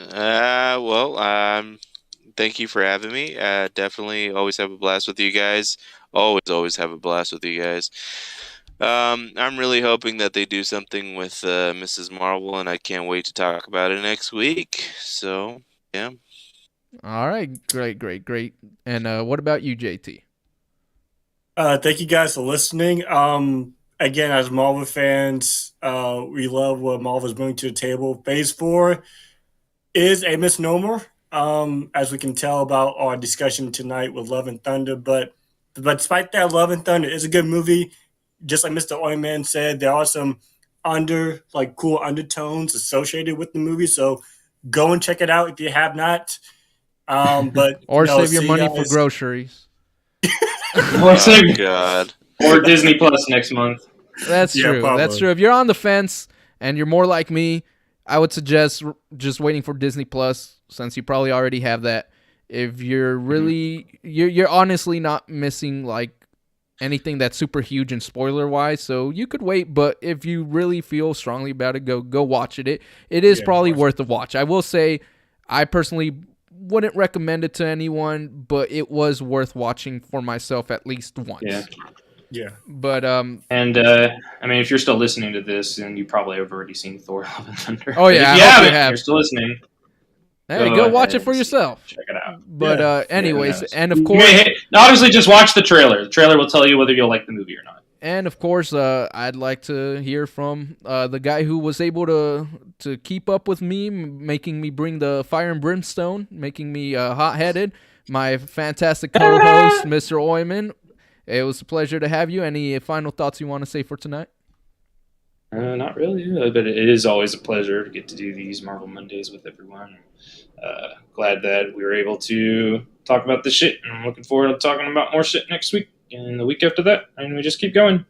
Thank you for having me. Definitely always have a blast with you guys. Always have a blast with you guys. I'm really hoping that they do something with Mrs. Marvel, and I can't wait to talk about it next week. So, yeah. All right, great. And what about you, JT? Thank you guys for listening. Again, as Marvel fans, we love what Marvel's bringing to the table. Phase 4 is a misnomer, as we can tell about our discussion tonight with Love and Thunder. But despite that, Love and Thunder is a good movie. Just like Mr. Oyman said, there are some cool undertones associated with the movie. So go and check it out if you have not. But Or save your see money you for guys. groceries. Oh, God. Or Disney Plus next month. That's Yeah, true. probably. That's true. If you're on the fence and you're more like me, I would suggest just waiting for Disney Plus, since you probably already have that. If you're really, you're honestly not missing like anything that's super huge and spoiler wise, so you could wait. But if you really feel strongly about it, go watch it. It is probably worth a watch. I will say, I personally wouldn't recommend it to anyone, but it was worth watching for myself at least once. Yeah. But And I mean, if you're still listening to this, then you probably have already seen Thor: Love and Thunder. Oh, yeah, But if you I hope you haven't, have. you're still listening. hey, Go go watch ahead it for and yourself. Check it out. But anyways, knows? and of You course, may honestly just watch the trailer. The trailer will tell you whether you'll like the movie or not. I'd like to hear from the guy who was able to keep up with me, making me bring the fire and brimstone, making me hot-headed. My fantastic co-host, Mr. Oyman. It was a pleasure to have you. Any final thoughts you want to say for tonight? Not really, but it is always a pleasure to get to do these Marvel Mondays with everyone. Glad that we were able to talk about this shit, and I'm looking forward to talking about more shit next week and the week after that, and we just keep going.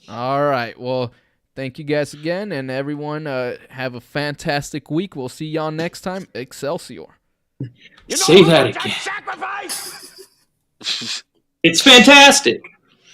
All right. Well, thank you guys again, and everyone have a fantastic week. We'll see y'all next time. Excelsior. Say that again. It's fantastic.